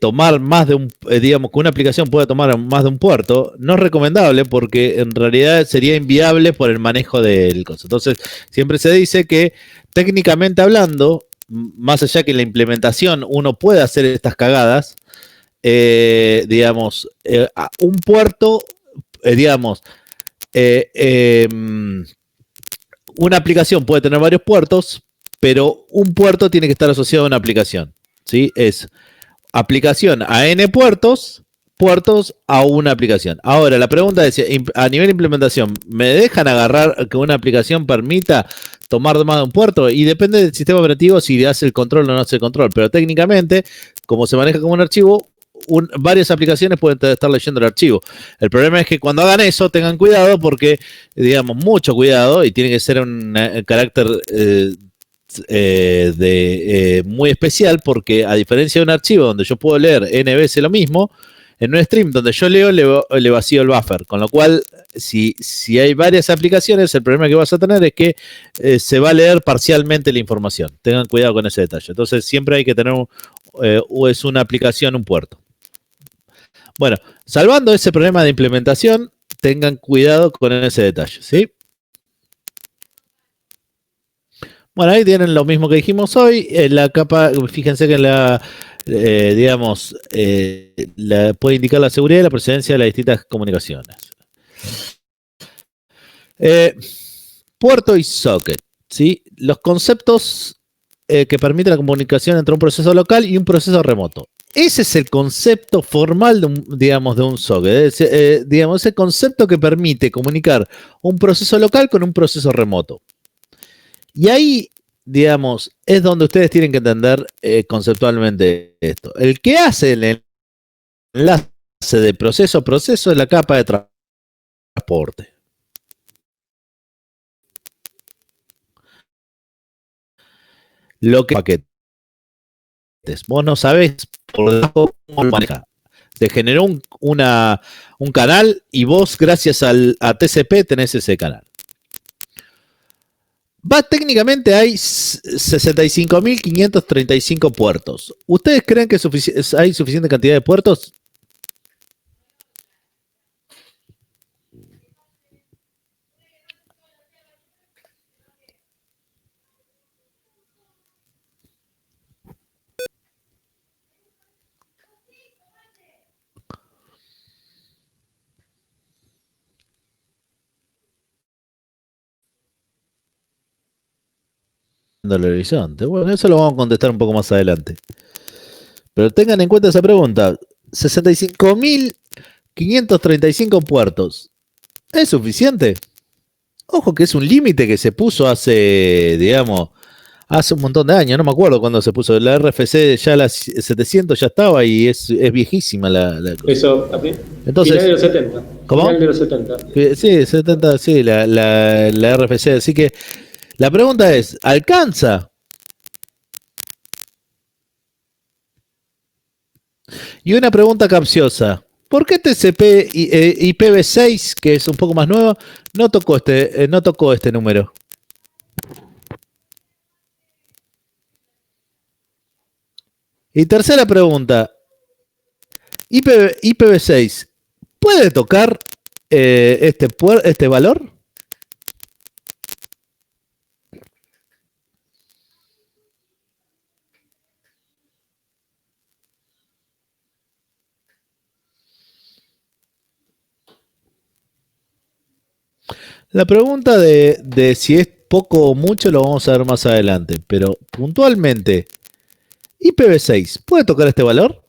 tomar más de digamos que una aplicación puede tomar más de un puerto, no es recomendable porque en realidad sería inviable por el manejo del costo. Entonces, siempre se dice que técnicamente hablando, más allá que en la implementación uno puede hacer estas cagadas, digamos, un puerto, digamos, una aplicación puede tener varios puertos, pero un puerto tiene que estar asociado a una aplicación, ¿sí? Es aplicación a n puertos a una aplicación. Ahora, la pregunta es, a nivel de implementación, ¿me dejan agarrar que una aplicación permita tomar más de un puerto? Y depende del sistema operativo si hace el control o no hace el control, pero técnicamente, como se maneja como un archivo, varias aplicaciones pueden estar leyendo el archivo. El problema es que cuando hagan eso tengan cuidado porque, digamos, mucho cuidado, y tiene que ser un carácter muy especial, porque a diferencia de un archivo donde yo puedo leer n veces lo mismo, en un stream donde yo leo le vacío el buffer, con lo cual si hay varias aplicaciones, el problema que vas a tener es que se va a leer parcialmente la información. Tengan cuidado con ese detalle. Entonces siempre hay que tener es una aplicación, un puerto. Bueno, salvando ese problema de implementación, tengan cuidado con ese detalle, ¿sí? Bueno, ahí tienen lo mismo que dijimos hoy. La capa, fíjense que puede indicar la seguridad y la procedencia de las distintas comunicaciones. Puerto y socket, ¿sí? Los conceptos que permiten la comunicación entre un proceso local y un proceso remoto. Ese es el concepto formal de un socket. Ese concepto que permite comunicar un proceso local con un proceso remoto. Y ahí, es donde ustedes tienen que entender conceptualmente esto. El que hace el enlace de proceso a proceso es la capa de transporte. Lo que paquetes. Vos no sabés por debajo cómo lo maneja. Te generó un canal y vos, gracias a TCP, tenés ese canal. Técnicamente hay 65.535 puertos. ¿Ustedes creen que hay suficiente cantidad de puertos? Del horizonte. Bueno, eso lo vamos a contestar un poco más adelante. Pero tengan en cuenta esa pregunta. 65.535 puertos. ¿Es suficiente? Ojo que es un límite que se puso hace un montón de años. No me acuerdo cuándo se puso. La RFC ya las 700 ya estaba y es viejísima la cosa. Eso, Entonces, final de los 70. ¿cómo? Final de los 70. Sí, 70, sí, la RFC. Así que la pregunta es, ¿alcanza? Y una pregunta capciosa. ¿Por qué TCP y IPv6, que es un poco más nuevo, no tocó este número? Y tercera pregunta. IPv6, ¿puede tocar este valor? La pregunta de si es poco o mucho lo vamos a ver más adelante, pero puntualmente, IPv6, ¿puede tocar este valor?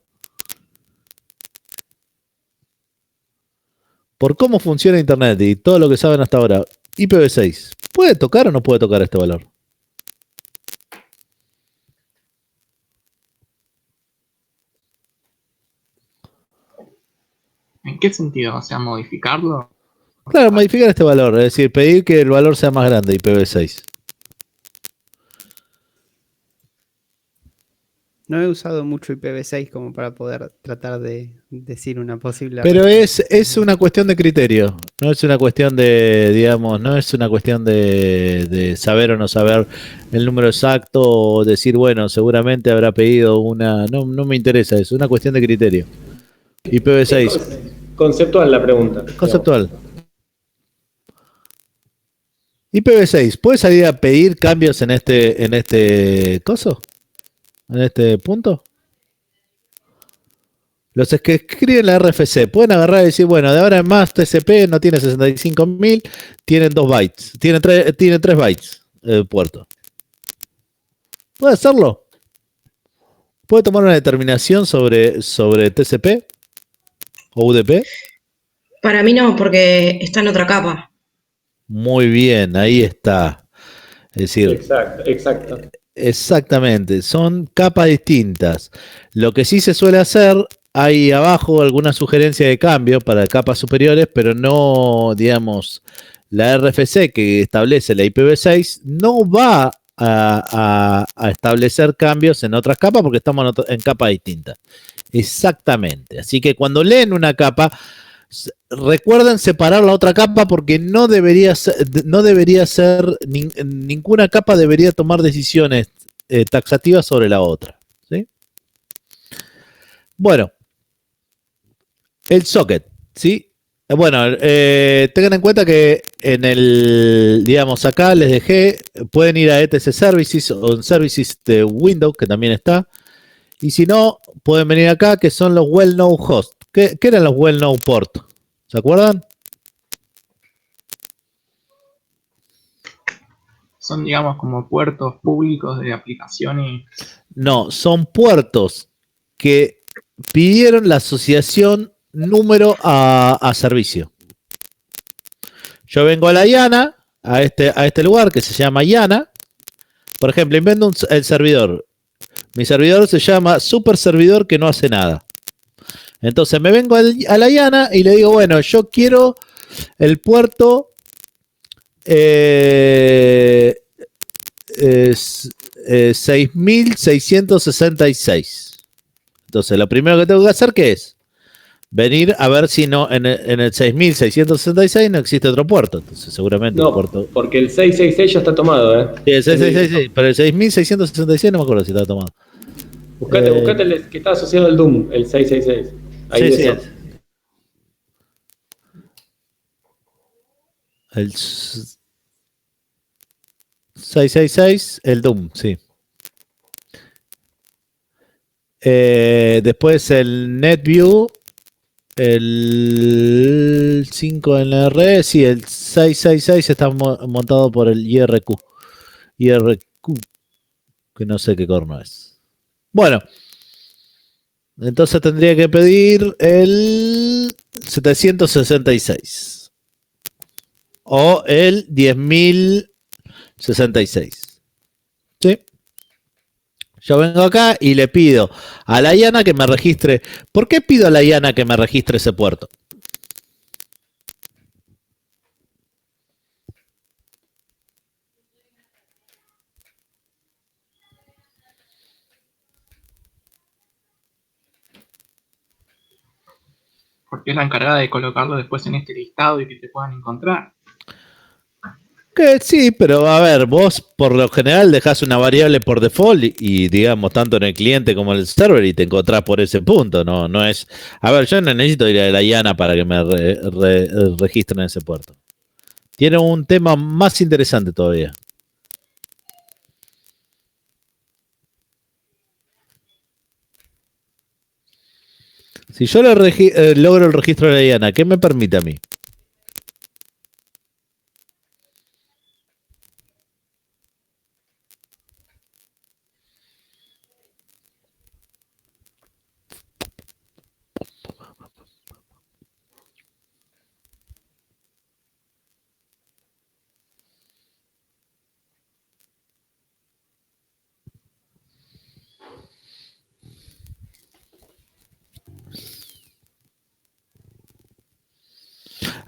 Por cómo funciona Internet y todo lo que saben hasta ahora, IPv6, ¿puede tocar o no puede tocar este valor? ¿En qué sentido? O sea, modificarlo. Claro, modificar este valor, es decir, pedir que el valor sea más grande, IPv6. No he usado mucho IPv6 como para poder tratar de decir una posible Pero respuesta. es una cuestión de criterio, no es una cuestión no es una cuestión de saber o no saber el número exacto o decir, bueno, seguramente habrá pedido no me interesa eso, es una cuestión de criterio. IPv6. Conceptual la pregunta. Conceptual. IPv6, ¿puede salir a pedir cambios en este coso? ¿En este punto? Los que escriben la RFC pueden agarrar y decir, bueno, de ahora en más TCP no tiene 65.000, tienen 2 bytes, tienen 3 bytes el puerto. ¿Puede hacerlo? ¿Puede tomar una determinación sobre TCP o UDP? Para mí no, porque está en otra capa. Muy bien, ahí está. Es decir, Exacto. exactamente, son capas distintas. Lo que sí se suele hacer, hay abajo alguna sugerencia de cambio para capas superiores, pero no, la RFC que establece la IPv6 no va a establecer cambios en otras capas porque estamos en capas distintas. Exactamente. Así que cuando leen una capa, recuerden separar la otra capa porque no debería ser ninguna capa debería tomar decisiones taxativas sobre la otra, ¿sí? Bueno, el socket, ¿sí? Bueno, tengan en cuenta que en el, digamos, acá les dejé, pueden ir a ETC Services o en Services de Windows, que también está. Y si no, pueden venir acá, que son los Well-Known Host. ¿Qué eran los Well-Known Port? ¿Se acuerdan? Son, digamos, como puertos públicos de aplicaciones. No, son puertos que pidieron la asociación número a servicio. Yo vengo a la IANA, a este lugar que se llama IANA. Por ejemplo, invento el servidor. Mi servidor se llama super servidor que no hace nada. Entonces me vengo a la IANA y le digo, bueno, yo quiero el puerto 6666. Entonces lo primero que tengo que hacer, ¿qué es? Venir a ver si no en el 6666 no existe otro puerto. Entonces seguramente No, el puerto... porque el 666 ya está tomado, ¿eh? Sí, el 6666, pero el 6666 no me acuerdo si está tomado. Buscate el que está asociado al Doom, el 666. Ahí Sí, eso. sí. El 666, el Doom, sí. Después el NetView, el 5NR, sí, el 666 está montado por el IRQ, que no sé qué corno es. Bueno, entonces tendría que pedir el 766 o el 10.066. ¿Sí? Yo vengo acá y le pido a la IANA que me registre. ¿Por qué pido a la IANA que me registre ese puerto? Porque es la encargada de colocarlo después en este listado y que te puedan encontrar. Que sí, pero a ver, vos por lo general dejás una variable por default y digamos, tanto en el cliente como en el server y te encontrás por ese punto, no es... A ver, yo no necesito ir a la IANA para que me registren ese puerto. Tiene un tema más interesante todavía. Si yo logro el registro de la IANA, ¿qué me permite a mí?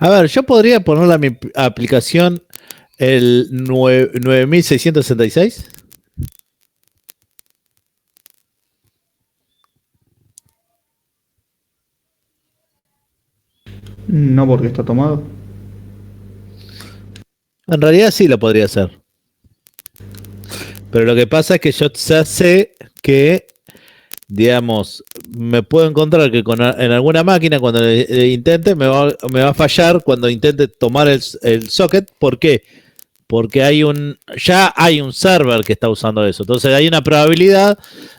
A ver, yo podría ponerle a mi aplicación el 9666. No, porque está tomado. En realidad sí lo podría hacer. Pero lo que pasa es que yo ya sé que, digamos, me puedo encontrar que en alguna máquina cuando intente me va a fallar cuando intente tomar el socket. ¿Por qué? Porque ya hay un server que está usando eso. Entonces hay una probabilidad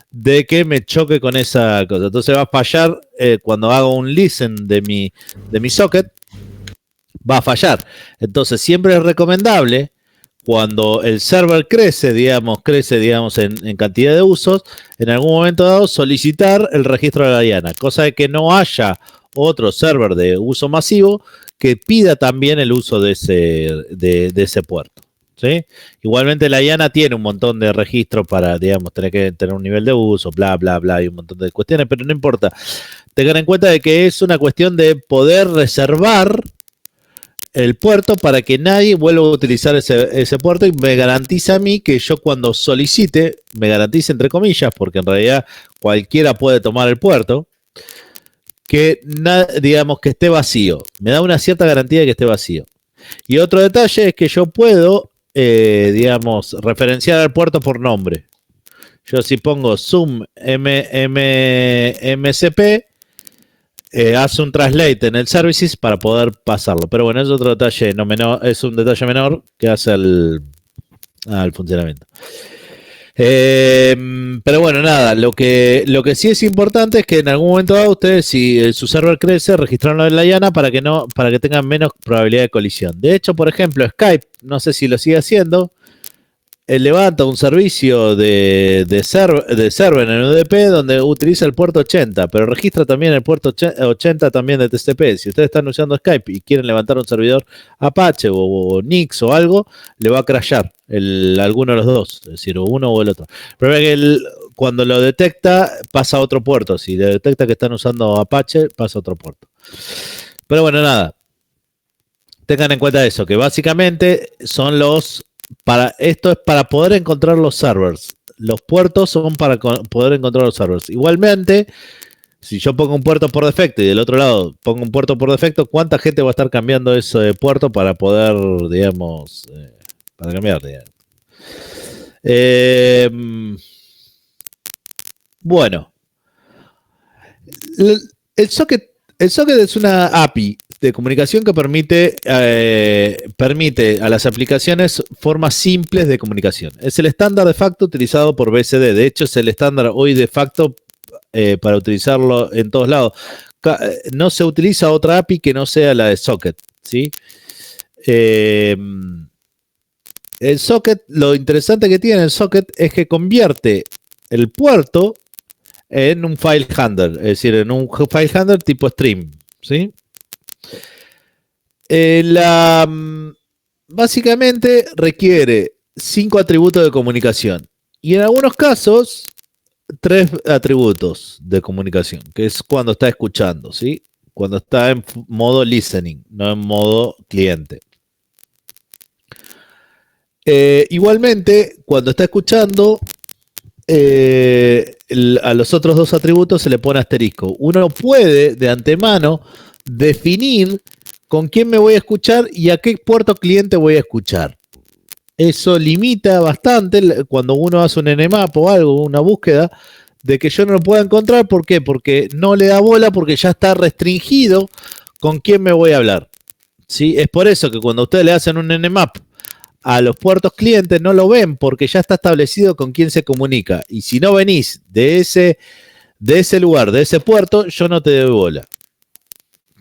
de que me choque con esa cosa. Entonces va a fallar cuando hago un listen de mi socket. Va a fallar. Entonces siempre es recomendable cuando el server crece, digamos, en cantidad de usos, en algún momento dado solicitar el registro de la IANA, cosa de que no haya otro server de uso masivo que pida también el uso de ese puerto. ¿Sí? Igualmente la IANA tiene un montón de registros para, digamos, tener que tener un nivel de uso, bla, bla, bla, y un montón de cuestiones, pero no importa. Tengan en cuenta de que es una cuestión de poder reservar el puerto para que nadie vuelva a utilizar ese puerto y me garantiza a mí que yo cuando solicite, me garantice entre comillas, porque en realidad cualquiera puede tomar el puerto, que digamos que esté vacío. Me da una cierta garantía de que esté vacío. Y otro detalle es que yo puedo, digamos, referenciar al puerto por nombre. Yo si pongo zoom MCP, hace un translate en el services para poder pasarlo. Pero bueno, es otro detalle no menor, es un detalle menor que hace al funcionamiento. Pero bueno, nada, lo que sí es importante es que en algún momento dado ustedes, si su server crece, registrarlo en la IANA para que tengan menos probabilidad de colisión. De hecho, por ejemplo, Skype, no sé si lo sigue haciendo, levanta un servicio de server en el UDP donde utiliza el puerto 80, pero registra también el puerto 80 también de TCP. Si ustedes están usando Skype y quieren levantar un servidor Apache o Nix o algo, le va a crashear alguno de los dos, es decir, o uno o el otro. Pero que cuando lo detecta, pasa a otro puerto. Si le detecta que están usando Apache, pasa a otro puerto. Pero bueno, nada. Tengan en cuenta eso, que básicamente son esto es para poder encontrar los servers. Los puertos son para poder encontrar los servers. Igualmente, si yo pongo un puerto por defecto y del otro lado pongo un puerto por defecto, ¿cuánta gente va a estar cambiando ese puerto para poder, digamos, para cambiar, digamos? Bueno, el socket es una API de comunicación que permite a las aplicaciones formas simples de comunicación. Es el estándar de facto utilizado por BSD. De hecho, es el estándar hoy de facto para utilizarlo en todos lados. No se utiliza otra API que no sea la de socket, ¿sí? El socket, lo interesante que tiene el socket es que convierte el puerto en un file handler, es decir, en un file handler tipo stream, ¿sí? Básicamente requiere 5 atributos de comunicación y en algunos casos 3 atributos de comunicación, que es cuando está escuchando, ¿sí? Cuando está en modo listening, no en modo cliente. Igualmente, cuando está escuchando, a los otros 2 atributos se le pone asterisco. Uno puede de antemano definir con quién me voy a escuchar y a qué puerto cliente voy a escuchar. Eso limita bastante cuando uno hace un nmap o algo, una búsqueda, de que yo no lo pueda encontrar. ¿Por qué? Porque no le da bola, porque ya está restringido con quién me voy a hablar, ¿sí? Es por eso que cuando ustedes le hacen un nmap a los puertos clientes no lo ven porque ya está establecido con quién se comunica. Y si no venís de ese lugar, de ese puerto, yo no te doy bola.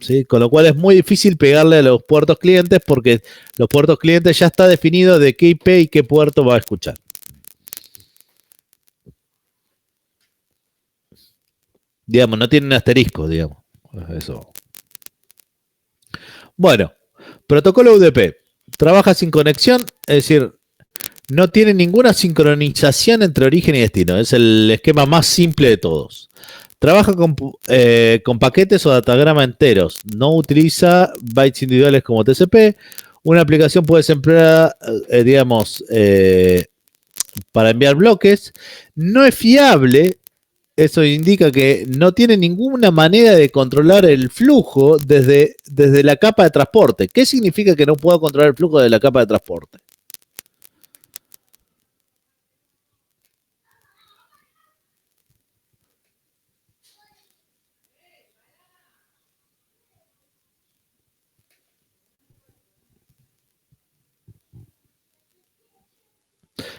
¿Sí? Con lo cual es muy difícil pegarle a los puertos clientes porque los puertos clientes ya está definido de qué IP y qué puerto va a escuchar. Digamos, no tienen asterisco, digamos. Eso. Bueno, protocolo UDP. Trabaja sin conexión, es decir, no tiene ninguna sincronización entre origen y destino. Es el esquema más simple de todos. Trabaja con paquetes o datagrama enteros. No utiliza bytes individuales como TCP. Una aplicación puede ser empleada, digamos, para enviar bloques. No es fiable. Eso indica que no tiene ninguna manera de controlar el flujo desde la capa de transporte. ¿Qué significa que no puedo controlar el flujo de la capa de transporte?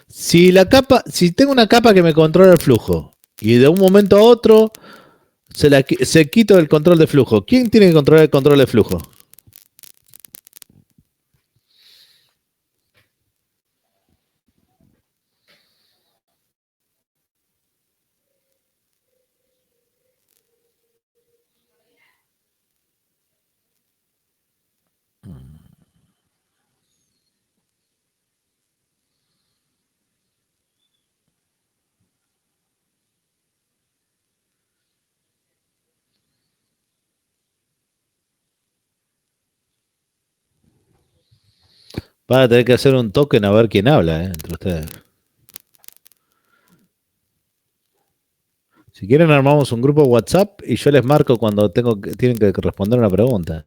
Si tengo una capa que me controla el flujo y de un momento a otro se quito el control de flujo, ¿quién tiene que controlar el control de flujo? Van a tener que hacer un token a ver quién habla, entre ustedes. Si quieren armamos un grupo WhatsApp y yo les marco cuando tienen que responder una pregunta.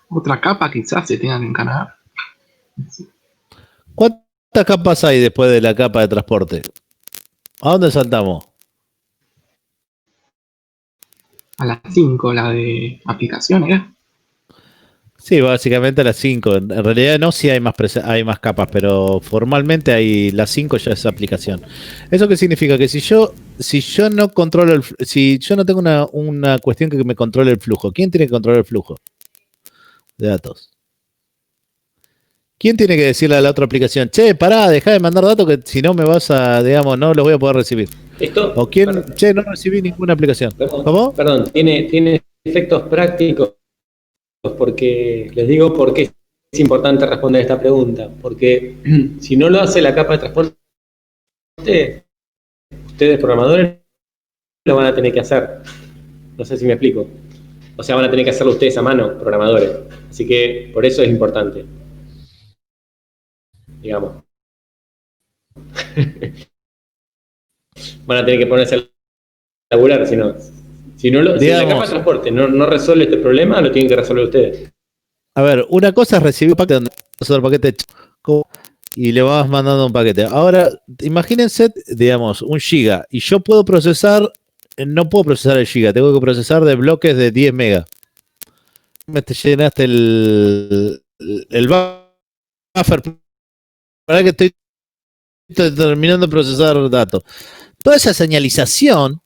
Otra capa quizás se tenga que encargar. ¿Cuántas capas hay después de la capa de transporte? ¿A dónde saltamos? A las 5, la de aplicación, ¿era? Sí, básicamente las 5. En realidad no, sí hay hay más capas, pero formalmente hay las 5 ya es aplicación. ¿Eso qué significa? Que si yo no controlo si yo no tengo una cuestión que me controle el flujo, ¿quién tiene que controlar el flujo de datos? ¿Quién tiene que decirle a la otra aplicación, che, pará, dejá de mandar datos que si no me vas a, digamos, no los voy a poder recibir? ¿O quién, che, no recibí ninguna aplicación? ¿Cómo? Perdón, tiene efectos prácticos, porque les digo por qué es importante responder esta pregunta. Porque si no lo hace la capa de transporte, ustedes programadores lo van a tener que hacer. No sé si me explico. O sea, van a tener que hacerlo ustedes a mano, programadores. Así que por eso es importante. Digamos. Van a tener que ponerse a laburar, si no si la capa de transporte no resuelve este problema, lo tienen que resolver ustedes. A ver, una cosa es recibir un paquete donde otro paquete y le vas mandando un paquete. Ahora, imagínense, digamos, 1 giga y yo puedo procesar, no puedo procesar el giga, tengo que procesar de bloques de 10 megas. Me te llenaste el buffer para que estoy terminando de procesar datos. Toda esa señalización,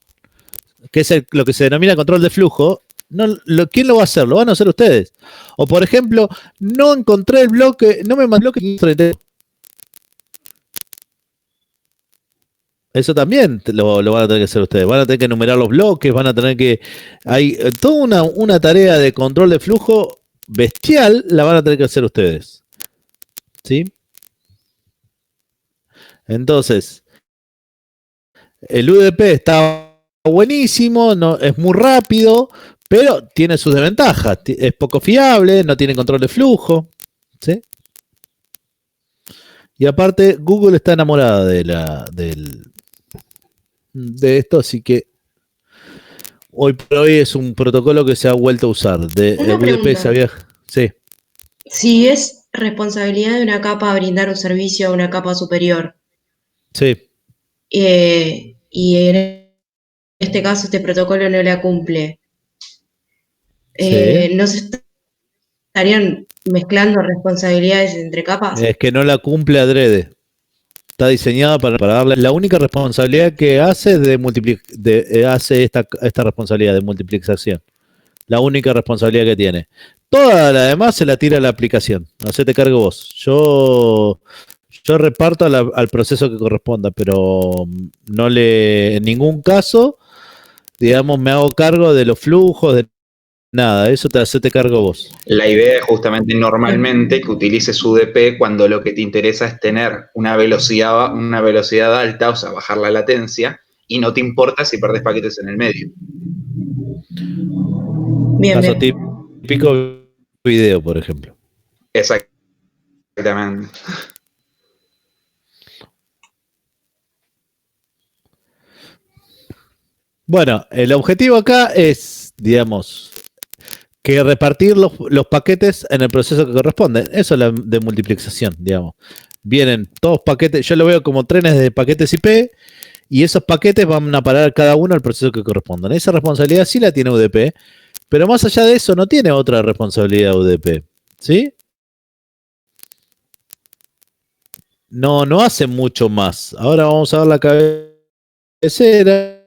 que es lo que se denomina control de flujo, ¿quién lo va a hacer? Lo van a hacer ustedes. O por ejemplo, no encontré el bloque, no me mandó el bloque. Eso también lo van a tener que hacer ustedes. Van a tener que enumerar los bloques, van a tener que... Hay toda una tarea de control de flujo bestial, la van a tener que hacer ustedes. ¿Sí? Entonces, el UDP está buenísimo, no, es muy rápido, pero tiene sus desventajas. Es poco fiable, no tiene control de flujo. ¿Sí? Y aparte, Google está enamorada de esto, así que hoy por hoy es un protocolo que se ha vuelto a usar. Una UDP se había... Sí. Si es responsabilidad de una capa brindar un servicio a una capa superior, Sí. y en este caso este protocolo no la cumple, Sí. ¿no se estarían mezclando responsabilidades entre capas? Es que no la cumple adrede. Está diseñada para darle la única responsabilidad que hace hace esta responsabilidad de multiplicación. La única responsabilidad que tiene. Toda la demás se la tira a la aplicación. Hacete cargo vos. Yo reparto al proceso que corresponda, pero en ningún caso, digamos, me hago cargo de los flujos, de nada. Eso hacete cargo vos. La idea es justamente normalmente que utilices UDP cuando lo que te interesa es tener una velocidad alta, o sea, bajar la latencia, y no te importa si perdés paquetes en el medio. Bien, Caso bien. típico video, por ejemplo. Exactamente. Bueno, el objetivo acá es, digamos, que repartir los paquetes en el proceso que corresponde. Eso es la de multiplicación, digamos. Vienen todos paquetes, yo lo veo como trenes de paquetes IP, y esos paquetes van a parar cada uno al proceso que correspondan. Esa responsabilidad sí la tiene UDP, pero más allá de eso no tiene otra responsabilidad UDP. ¿Sí? No hace mucho más. Ahora vamos a ver la cabecera.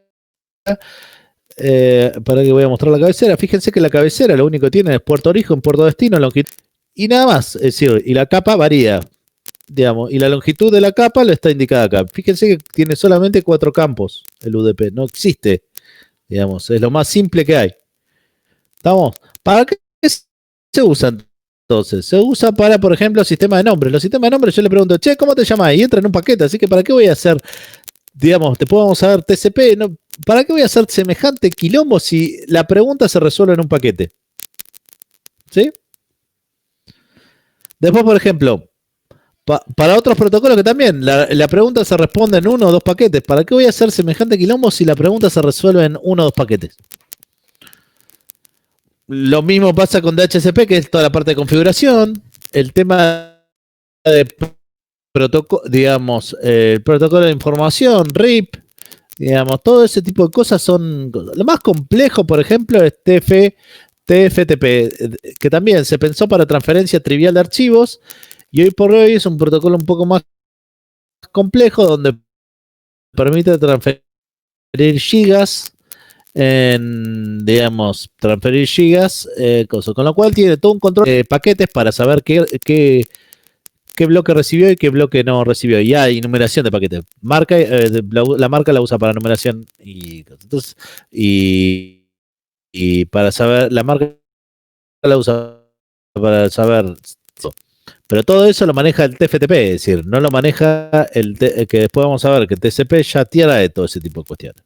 Para que voy a mostrar la cabecera. Fíjense que la cabecera lo único que tiene es puerto origen, puerto destino, longitud y nada más. Es decir, y la capa varía, digamos, y la longitud de la capa lo está indicada acá. Fíjense que tiene solamente 4 campos el UDP, no existe, digamos, es lo más simple que hay. ¿Estamos? ¿Para qué se usa entonces? Se usa para, por ejemplo, sistema de nombres. Los sistemas de nombres yo le pregunto, che, ¿cómo te llamas? Y entra en un paquete, así que ¿para qué voy a hacer, digamos, te podemos saber TCP? No, ¿para qué voy a hacer semejante quilombo si la pregunta se resuelve en un paquete? ¿Sí? Después, por ejemplo, para otros protocolos que también la pregunta se responde en 1 o 2 paquetes. ¿Para qué voy a hacer semejante quilombo si la pregunta se resuelve en 1 o 2 paquetes? Lo mismo pasa con DHCP, que es toda la parte de configuración, el tema de digamos, el protocolo de información, RIP, digamos, todo ese tipo de cosas son... Lo más complejo, por ejemplo, es TFTP, que también se pensó para transferencia trivial de archivos, y hoy por hoy es un protocolo un poco más complejo, donde permite transferir gigas transferir gigas, con lo cual tiene todo un control de paquetes para saber qué bloque recibió y qué bloque no recibió. Y hay numeración de paquetes. La marca la usa para numeración y para saber, la marca la usa para saber. Pero todo eso lo maneja el TFTP, es decir, no lo maneja que después vamos a ver que el TCP ya tierra de todo ese tipo de cuestiones.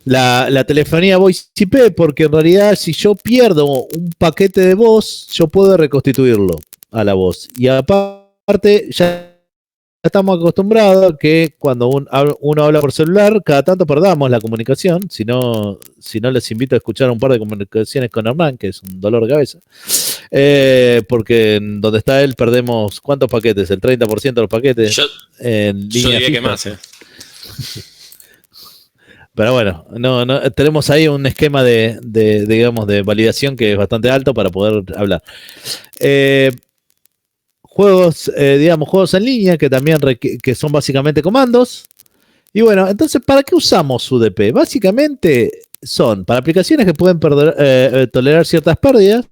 La telefonía voice IP, porque en realidad si yo pierdo un paquete de voz, yo puedo reconstituirlo a la voz. Y aparte, ya estamos acostumbrados a que cuando uno habla por celular, cada tanto perdamos la comunicación. Si no les invito a escuchar un par de comunicaciones con Hernán, que es un dolor de cabeza. Porque en donde está él perdemos, ¿cuántos paquetes? El 30% de los paquetes. Yo diría que más, Pero bueno, no tenemos ahí un esquema digamos, de validación que es bastante alto para poder hablar. Juegos en línea que también que son básicamente comandos. Y bueno, entonces, ¿para qué usamos UDP? Básicamente son para aplicaciones que pueden tolerar ciertas pérdidas.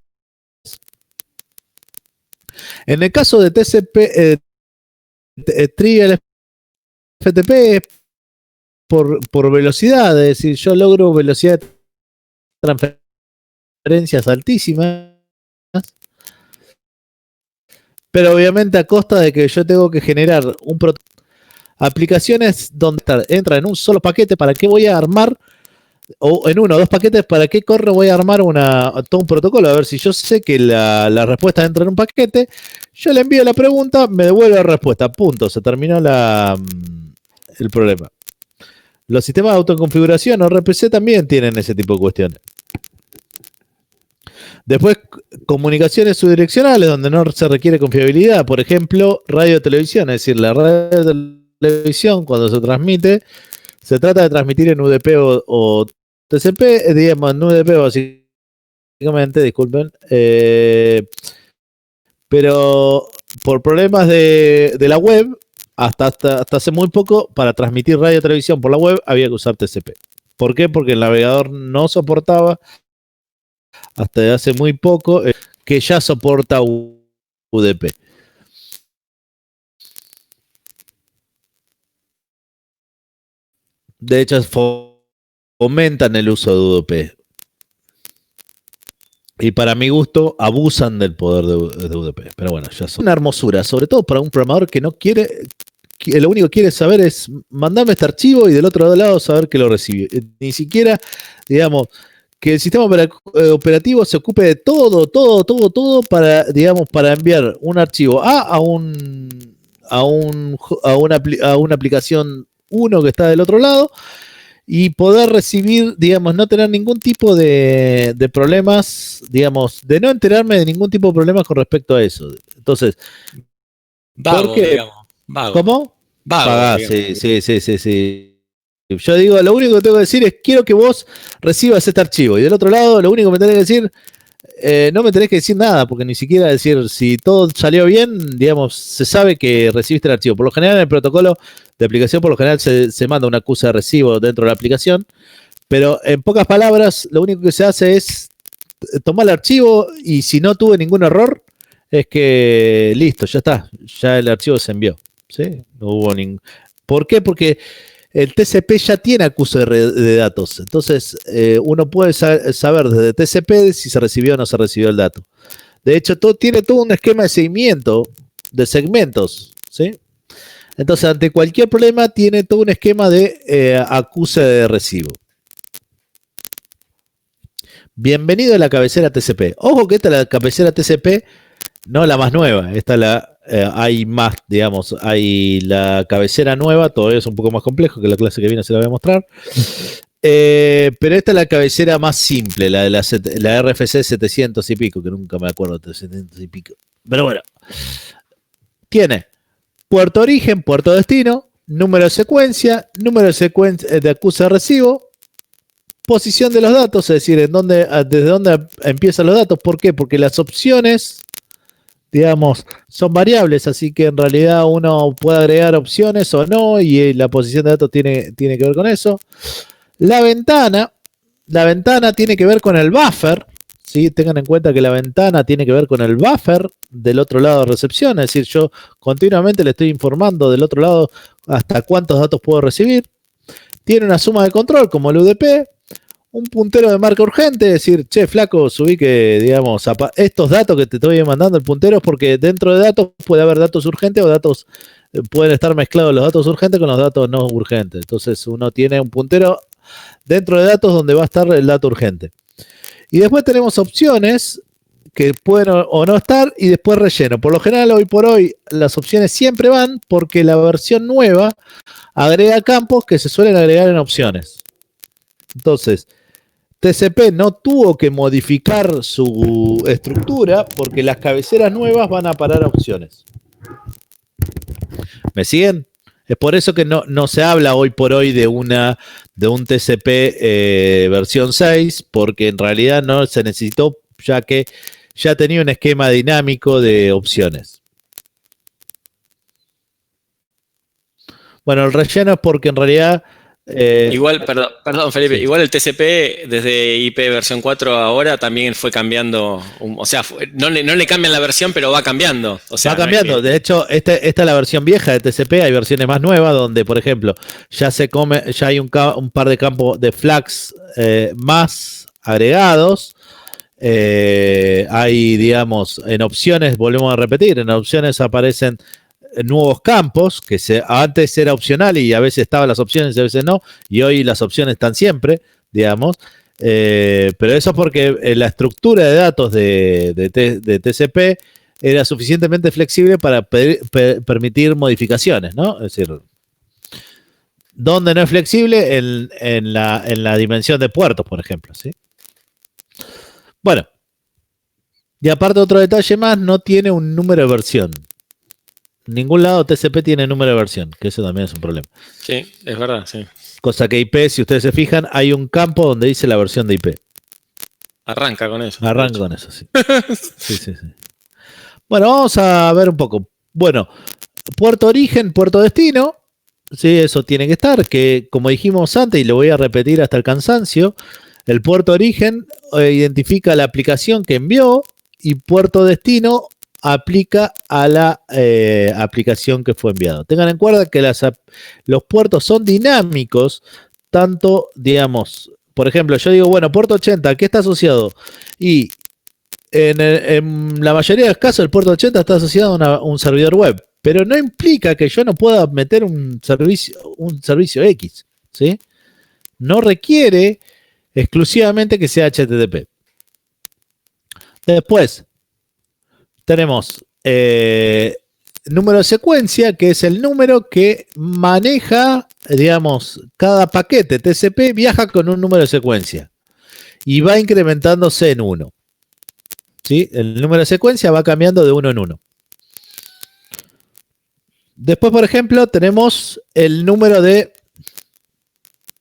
En el caso de TCP, Trivial FTP por velocidad, es decir, yo logro velocidad de transferencias altísimas, pero obviamente a costa de que yo tengo que generar aplicaciones donde entra en un solo paquete. ¿Para qué voy a armar? O en uno o dos paquetes, ¿para qué voy a armar todo un protocolo? A ver, si yo sé que la respuesta entra en un paquete, yo le envío la pregunta, me devuelve la respuesta, punto, se terminó el problema. Los sistemas de autoconfiguración o RPC también tienen ese tipo de cuestiones. Después, comunicaciones subdireccionales donde no se requiere confiabilidad. Por ejemplo, radio televisión, es decir, la radio televisión cuando se transmite, se trata de transmitir en UDP o TCP, digamos, en UDP básicamente, disculpen. Pero por problemas de la web, hasta hace muy poco, para transmitir radio televisión por la web había que usar TCP. ¿Por qué? Porque el navegador no soportaba, hasta hace muy poco, que ya soporta UDP. De hecho, fomentan el uso de UDP. Y para mi gusto, abusan del poder de UDP. Pero bueno, ya son una hermosura, sobre todo para un programador que no quiere, que lo único que quiere saber es mandarme este archivo y del otro lado saber que lo recibe. Ni siquiera, digamos, que el sistema operativo se ocupe de todo para, digamos, para enviar un archivo a una aplicación 1 que está del otro lado y poder recibir, digamos, no tener ningún tipo de problemas, digamos, de no enterarme de ningún tipo de problemas con respecto a eso. Entonces, vago, ¿por qué? Digamos, vago. ¿Cómo? Vago, sí. Yo digo, lo único que tengo que decir es, quiero que vos recibas este archivo. Y del otro lado, lo único que me tenés que decir, no me tenés que decir nada, porque ni siquiera decir, si todo salió bien, digamos, se sabe que recibiste el archivo. Por lo general, en el protocolo de aplicación, por lo general se manda una acusa de recibo dentro de la aplicación. Pero en pocas palabras, lo único que se hace es tomar el archivo y si no tuve ningún error, es que listo, ya está. Ya el archivo se envió. ¿Sí? No hubo ningún... ¿Por qué? Porque el TCP ya tiene acuse de datos. Entonces, uno puede saber desde TCP si se recibió o no se recibió el dato. De hecho, tiene todo un esquema de seguimiento de segmentos. ¿Sí? Entonces, ante cualquier problema, tiene todo un esquema de acuse de recibo. Bienvenido a la cabecera TCP. Ojo que esta es la cabecera TCP, no la más nueva. Esta hay más, digamos, hay la cabecera nueva, todavía es un poco más complejo, que la clase que viene se la voy a mostrar. Pero esta es la cabecera más simple, la de la RFC 700 y pico, que nunca me acuerdo de 700 y pico. Pero bueno, tiene puerto origen, puerto destino, número de secuencia de acuse de recibo, posición de los datos, es decir, desde dónde empiezan los datos. ¿Por qué? Porque las opciones, digamos, son variables, así que en realidad uno puede agregar opciones o no, y la posición de datos tiene que ver con eso. La ventana tiene que ver con el buffer, ¿sí? Tengan en cuenta que la ventana tiene que ver con el buffer del otro lado de recepción, es decir, yo continuamente le estoy informando del otro lado hasta cuántos datos puedo recibir. Tiene una suma de control como el UDP, un puntero de marca urgente, es decir, che, flaco, subí que, digamos, estos datos que te estoy mandando, el puntero es porque dentro de datos puede haber datos urgentes o datos, pueden estar mezclados los datos urgentes con los datos no urgentes. Entonces uno tiene un puntero dentro de datos donde va a estar el dato urgente. Y después tenemos opciones que pueden o no estar y después relleno. Por lo general, hoy por hoy, las opciones siempre van porque la versión nueva agrega campos que se suelen agregar en opciones. Entonces, TCP no tuvo que modificar su estructura porque las cabeceras nuevas van a parar a opciones. ¿Me siguen? Es por eso que no se habla hoy por hoy de un TCP versión 6, porque en realidad no se necesitó, ya que ya tenía un esquema dinámico de opciones. El relleno es porque en realidad... igual, perdón Felipe, sí. Igual el TCP desde IP versión 4 ahora también fue cambiando, no le cambian la versión, pero va cambiando. Va cambiando, de hecho, esta es la versión vieja de TCP, hay versiones más nuevas donde, por ejemplo, ya hay un par de campos de flags más agregados. Hay, digamos, en opciones, volvemos a repetir, en opciones aparecen nuevos campos, que antes era opcional y a veces estaban las opciones y a veces no, y hoy las opciones están siempre, digamos, pero eso es porque la estructura de datos de TCP era suficientemente flexible para permitir modificaciones, ¿no? Es decir, donde no es flexible, en la dimensión de puertos, por ejemplo, ¿sí? Bueno, y aparte otro detalle más, no tiene un número de versión. Ningún lado TCP tiene número de versión, que eso también es un problema. Sí, es verdad, sí. Cosa que IP, si ustedes se fijan, hay un campo donde dice la versión de IP. Arranca con eso. Arranca con eso, sí. Sí. Bueno, vamos a ver un poco. Bueno, puerto origen, puerto destino. Sí, eso tiene que estar, que como dijimos antes, y lo voy a repetir hasta el cansancio, el puerto origen identifica la aplicación que envió y puerto destino aplica a la aplicación que fue enviado. Tengan en cuenta que los puertos son dinámicos, tanto, digamos, por ejemplo, yo digo, bueno, puerto 80, ¿qué está asociado? Y en la mayoría de los casos el puerto 80 está asociado a un servidor web, pero no implica que yo no pueda meter un servicio X, ¿sí? No requiere exclusivamente que sea HTTP. Después tenemos número de secuencia, que es el número que maneja, digamos, cada paquete TCP viaja con un número de secuencia y va incrementándose en 1. ¿Sí? El número de secuencia va cambiando de 1 en 1. Después, por ejemplo, tenemos el número de,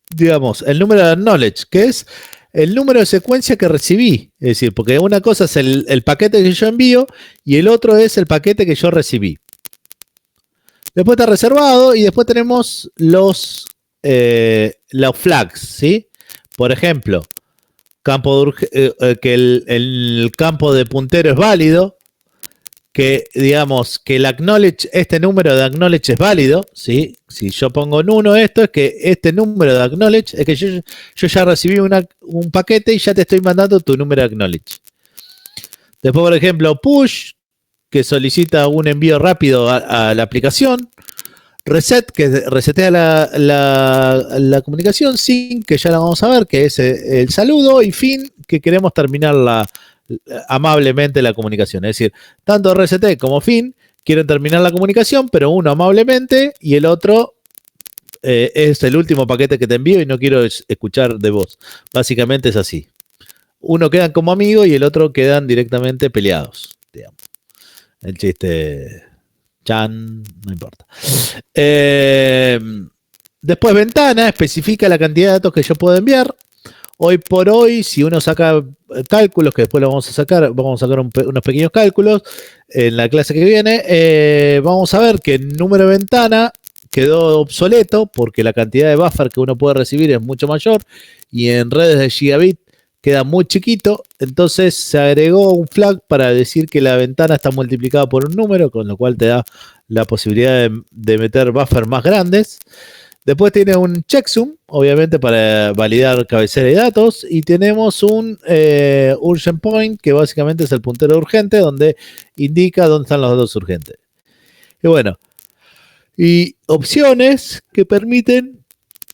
digamos, el número de acknowledge, que es el número de secuencia que recibí. Es decir, porque una cosa es el paquete que yo envío y el otro es el paquete que yo recibí. Después está reservado y después tenemos los flags, ¿sí? Por ejemplo, que el campo de puntero es válido, que digamos que el acknowledge, este número de acknowledge es válido, ¿sí? Si yo pongo en 1 esto, es que este número de acknowledge es que yo ya recibí un paquete y ya te estoy mandando tu número de acknowledge. Después, por ejemplo, push, que solicita un envío rápido a la aplicación. Reset, que resetea la comunicación. Sync, que ya la vamos a ver, que es el saludo. Y fin, que queremos terminar amablemente la comunicación. Es decir, tanto reset como fin quieren terminar la comunicación, pero uno amablemente y el otro es el último paquete que te envío y no quiero escuchar de vos. Básicamente es así. Uno quedan como amigo y el otro quedan directamente peleados, digamos. El chiste Chan, no importa. Después ventana, especifica la cantidad de datos que yo puedo enviar. Hoy por hoy, si uno saca cálculos, que después lo vamos a sacar unos pequeños cálculos en la clase que viene, vamos a ver que el número de ventana quedó obsoleto porque la cantidad de buffer que uno puede recibir es mucho mayor y en redes de gigabit queda muy chiquito, entonces se agregó un flag para decir que la ventana está multiplicada por un número, con lo cual te da la posibilidad de meter buffers más grandes. Después tiene un checksum, obviamente para validar cabecera y datos, y tenemos un urgent point, que básicamente es el puntero urgente, donde indica dónde están los datos urgentes. Y bueno, y opciones que permiten,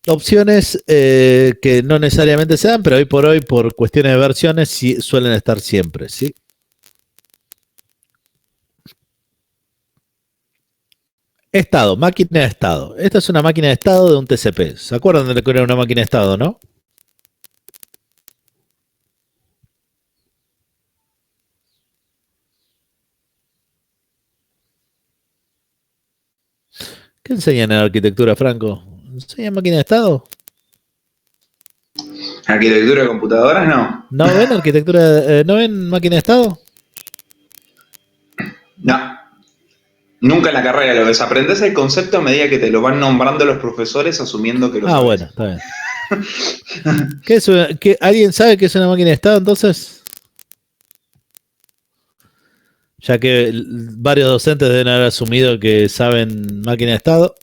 opciones que no necesariamente se dan, pero hoy por hoy, por cuestiones de versiones, sí, suelen estar siempre, ¿sí? Estado, máquina de estado. Esta es una máquina de estado de un TCP. ¿Se acuerdan de lo que era una máquina de estado, no? ¿Qué enseñan en arquitectura, Franco? ¿Enseñan máquina de estado? ¿Arquitectura de computadoras? No. ¿No ven arquitectura? ¿No ven máquina de estado? No. Nunca en la carrera lo ves. Aprendes el concepto a medida que te lo van nombrando los profesores, asumiendo que lo sabes. Bueno, está bien. ¿Alguien sabe qué es una máquina de estado entonces? Ya que varios docentes deben haber asumido que saben máquina de estado.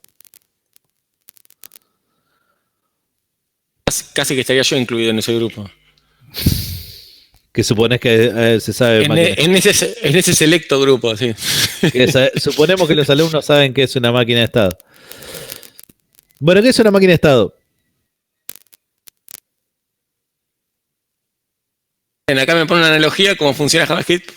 Casi que estaría yo incluido en ese grupo. Que supones que se sabe en ese selecto grupo, sí. Suponemos que los alumnos saben que es una máquina de estado. Bueno, ¿qué es una máquina de estado? Acá me pone una analogía, cómo funciona JavaScript.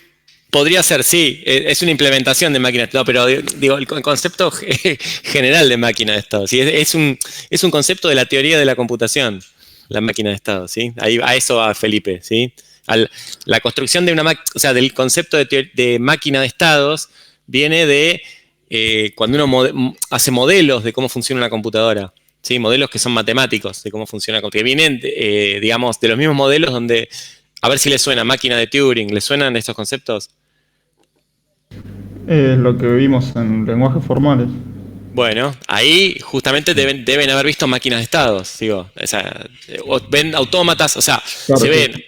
Podría ser, sí, es una implementación de máquina de estado, pero digo, el concepto general de máquina de estado, ¿sí? Es un concepto de la teoría de la computación, la máquina de estado, ¿sí? Ahí, a eso va Felipe, ¿sí? La construcción de una máquina, o sea, del concepto de máquina de estados viene de cuando uno hace modelos de cómo funciona una computadora, ¿sí? Modelos que son matemáticos de cómo funciona una computadora, que vienen, digamos, de los mismos modelos donde, a ver si les suena máquina de Turing, ¿les suenan estos conceptos? Lo que vimos en lenguajes formales. Bueno, ahí justamente deben haber visto máquinas de estados, digo, o sea, ven autómatas, o sea, claro, se ven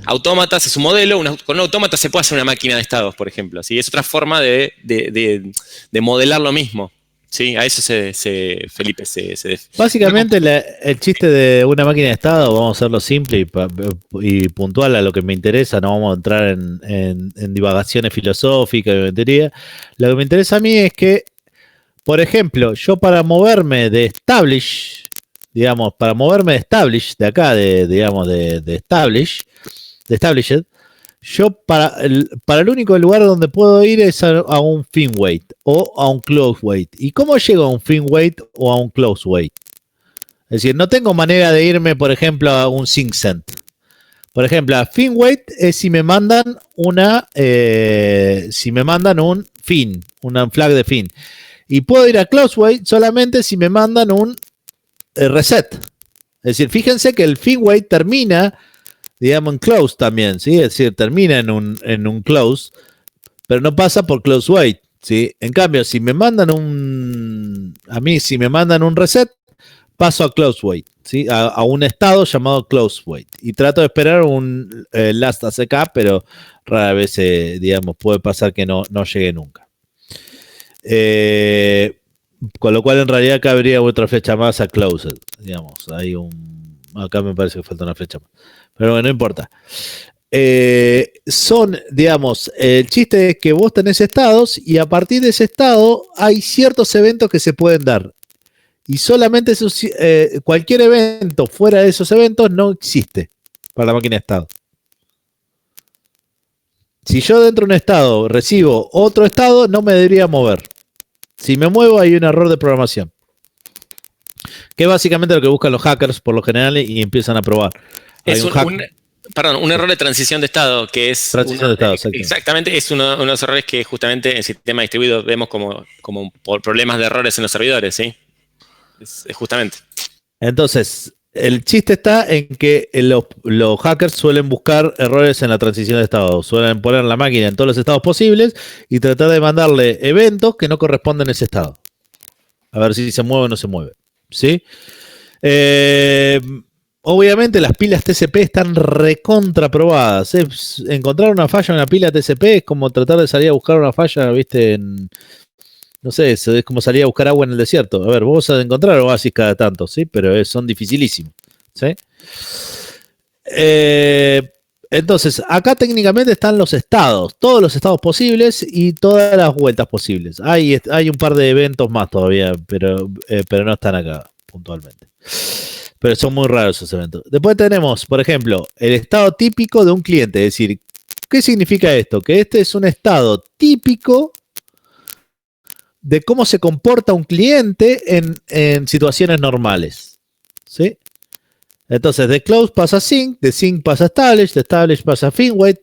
autómatas, es un modelo, con un autómata se puede hacer una máquina de estados, por ejemplo, ¿sí? Es otra forma de modelar lo mismo, ¿sí? A eso Felipe se básicamente el chiste de una máquina de estado, vamos a hacerlo simple y puntual a lo que me interesa, no vamos a entrar en divagaciones filosóficas y teoría. Lo que me interesa a mí es que, por ejemplo, yo para moverme de establish, digamos, para moverme de establish, de acá, de established, yo para el único lugar donde puedo ir es a un fin wait o a un close wait. ¿Y cómo llego a un fin wait o a un close wait? Es decir, no tengo manera de irme, por ejemplo, a un sync send. Por ejemplo, a fin wait es si me mandan un fin, una flag de fin. Y puedo ir a close wait solamente si me mandan un reset. Es decir, fíjense que el fin wait termina, digamos, en close también, ¿sí? Es decir, termina en un close, pero no pasa por close wait, ¿sí? En cambio, si me mandan un reset, paso a close wait, ¿sí? A un estado llamado close wait. Y trato de esperar un last ACK, pero rara vez, digamos, puede pasar que no llegue nunca. Con lo cual en realidad acá habría otra flecha más a closed, digamos, acá me parece que falta una flecha más, pero bueno, no importa. Digamos, el chiste es que vos tenés estados y a partir de ese estado hay ciertos eventos que se pueden dar y solamente cualquier evento fuera de esos eventos no existe para la máquina de estado. Si yo dentro de un estado recibo otro estado, no me debería mover. Si me muevo, hay un error de programación. Que es básicamente lo que buscan los hackers por lo general y empiezan a probar. Perdón, un error de transición de estado, que es Transición de estado, exacto. exactamente, es uno de los errores que justamente en el sistema distribuido vemos como por problemas de errores en los servidores, ¿sí? Es justamente. Entonces, el chiste está en que los hackers suelen buscar errores en la transición de estado. Suelen poner la máquina en todos los estados posibles y tratar de mandarle eventos que no corresponden a ese estado. A ver si se mueve o no se mueve. ¿Sí? Obviamente las pilas TCP están recontraprobadas. Encontrar una falla en una pila TCP es como tratar de salir a buscar una falla, ¿viste? No sé, es como salir a buscar agua en el desierto. A ver, vos vas a encontrar oasis cada tanto, ¿sí? Pero son dificilísimos, ¿sí? Entonces, acá técnicamente están los estados, todos los estados posibles y todas las vueltas posibles. Hay un par de eventos más todavía, pero no están acá puntualmente. Pero son muy raros esos eventos. Después tenemos, por ejemplo, el estado típico de un cliente. Es decir, ¿qué significa esto? Que este es un estado típico de cómo se comporta un cliente en situaciones normales. ¿Sí? Entonces, de close pasa sync, de sync pasa establish, de establish pasa fin wait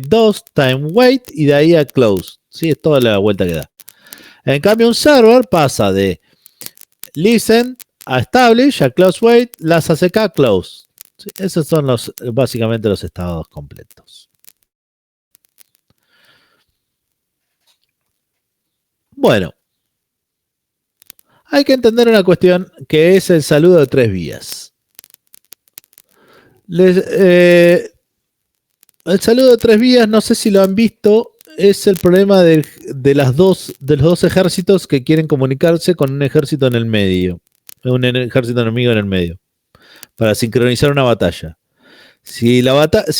2, time wait, y de ahí a close. ¿Sí? Es toda la vuelta que da. En cambio, un server pasa de listen a establish, a close wait, las ACK close. ¿Sí? Esos son básicamente los estados completos. Bueno, hay que entender una cuestión que es el saludo de 3 vías. El saludo de 3 vías, no sé si lo han visto, es el problema de los dos ejércitos que quieren comunicarse con un ejército en el medio. Un ejército enemigo en el medio. Para sincronizar una batalla. Si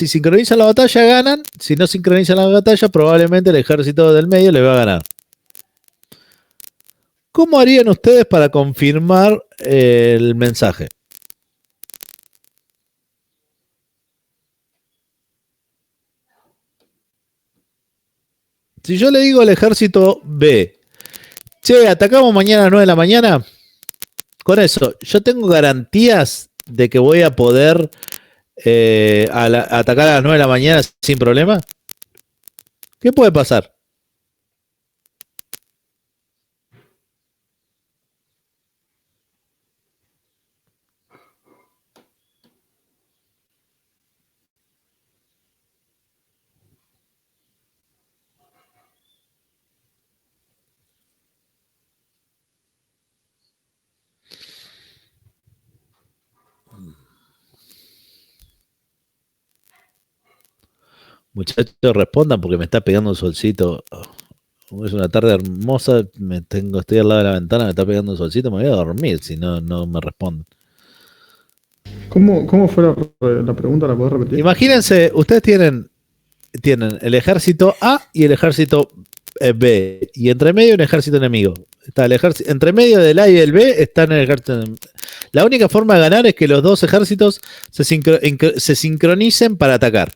sincronizan la batalla, ganan. Si no sincronizan la batalla, probablemente el ejército del medio le va a ganar. ¿Cómo harían ustedes para confirmar el mensaje? Si yo le digo al ejército B, che, atacamos mañana a las 9 de la mañana, con eso, ¿yo tengo garantías de que voy a poder atacar a las 9 de la mañana sin problema? ¿Qué puede pasar? Muchachos, respondan porque me está pegando un solcito. Es una tarde hermosa, estoy al lado de la ventana, me está pegando un solcito, me voy a dormir si no me responden. ¿Cómo fue la pregunta? ¿La podés repetir? Imagínense, ustedes tienen el ejército A y el ejército B, y entre medio un ejército enemigo. Está entre medio del A y del B están el ejército enemigo. La única forma de ganar es que los dos ejércitos se sincronicen para atacar.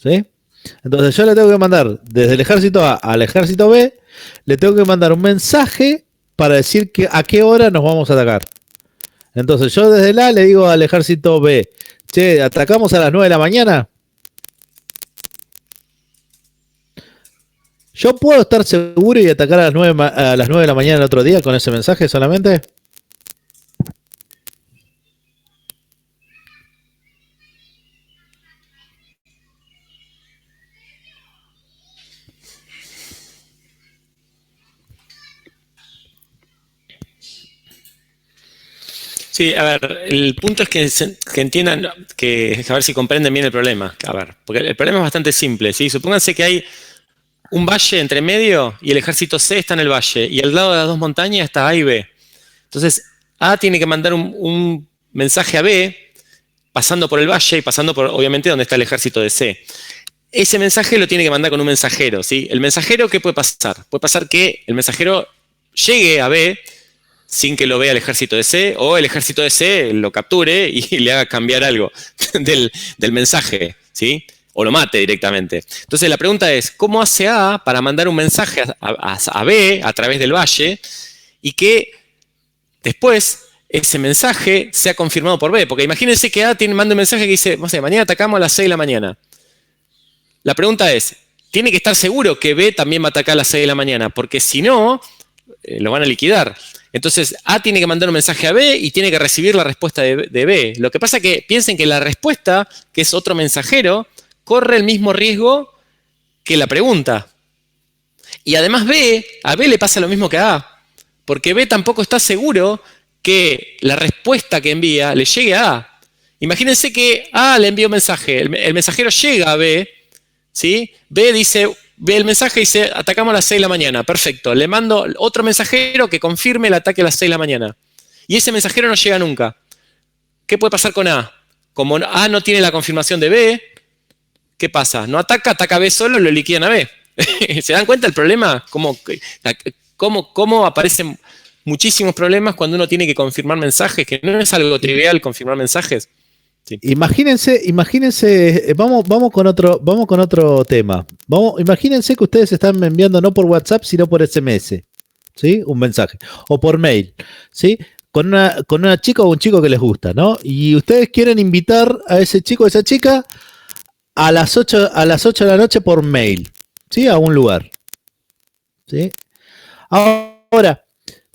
¿Sí? Entonces yo le tengo que mandar desde el ejército A al ejército B, le tengo que mandar un mensaje para decir a qué hora nos vamos a atacar. Entonces yo desde el A le digo al ejército B, che, ¿atacamos a las 9 de la mañana? ¿Yo puedo estar seguro y atacar a las 9 de la mañana el otro día con ese mensaje solamente? Sí, a ver, el punto es que entiendan, a ver si comprenden bien el problema. A ver, porque el problema es bastante simple, ¿sí? Supónganse que hay un valle entre medio y el ejército C está en el valle y al lado de las dos montañas está A y B. Entonces, A tiene que mandar un mensaje a B pasando por el valle y pasando por, obviamente, donde está el ejército de C. Ese mensaje lo tiene que mandar con un mensajero, ¿sí? El mensajero, ¿qué puede pasar? Puede pasar que el mensajero llegue a B sin que lo vea el ejército de C, o el ejército de C lo capture y le haga cambiar algo del mensaje, ¿sí? O lo mate directamente. Entonces la pregunta es, ¿cómo hace A para mandar un mensaje a B a través del valle y que después ese mensaje sea confirmado por B. Porque imagínense que A manda un mensaje que dice, no sé, mañana atacamos a las 6 de la mañana. La pregunta es, tiene que estar seguro que B también va a atacar a las 6 de la mañana, porque si no, lo van a liquidar. Entonces, A tiene que mandar un mensaje a B y tiene que recibir la respuesta de B. Lo que pasa es que piensen que la respuesta, que es otro mensajero, corre el mismo riesgo que la pregunta. Y además a B le pasa lo mismo que a A, porque B tampoco está seguro que la respuesta que envía le llegue a A. Imagínense que A le envía un mensaje, el mensajero llega a B, ¿sí? B ve el mensaje y dice, atacamos a las 6 de la mañana, perfecto, le mando otro mensajero que confirme el ataque a las 6 de la mañana. Y ese mensajero no llega nunca. ¿Qué puede pasar con A? Como A no tiene la confirmación de B, ¿qué pasa? No ataca a B solo, lo liquidan a B. ¿Se dan cuenta el problema? ¿Cómo aparecen muchísimos problemas cuando uno tiene que confirmar mensajes? Que no es algo trivial confirmar mensajes. Sí. Imagínense, vamos con otro tema. Imagínense que ustedes están enviando no por WhatsApp, sino por SMS, ¿sí? Un mensaje. O por mail, ¿sí? Con una chica o un chico que les gusta, ¿no? Y ustedes quieren invitar a ese chico o esa chica a las 8 de la noche por mail, ¿sí? A un lugar, ¿sí? Ahora,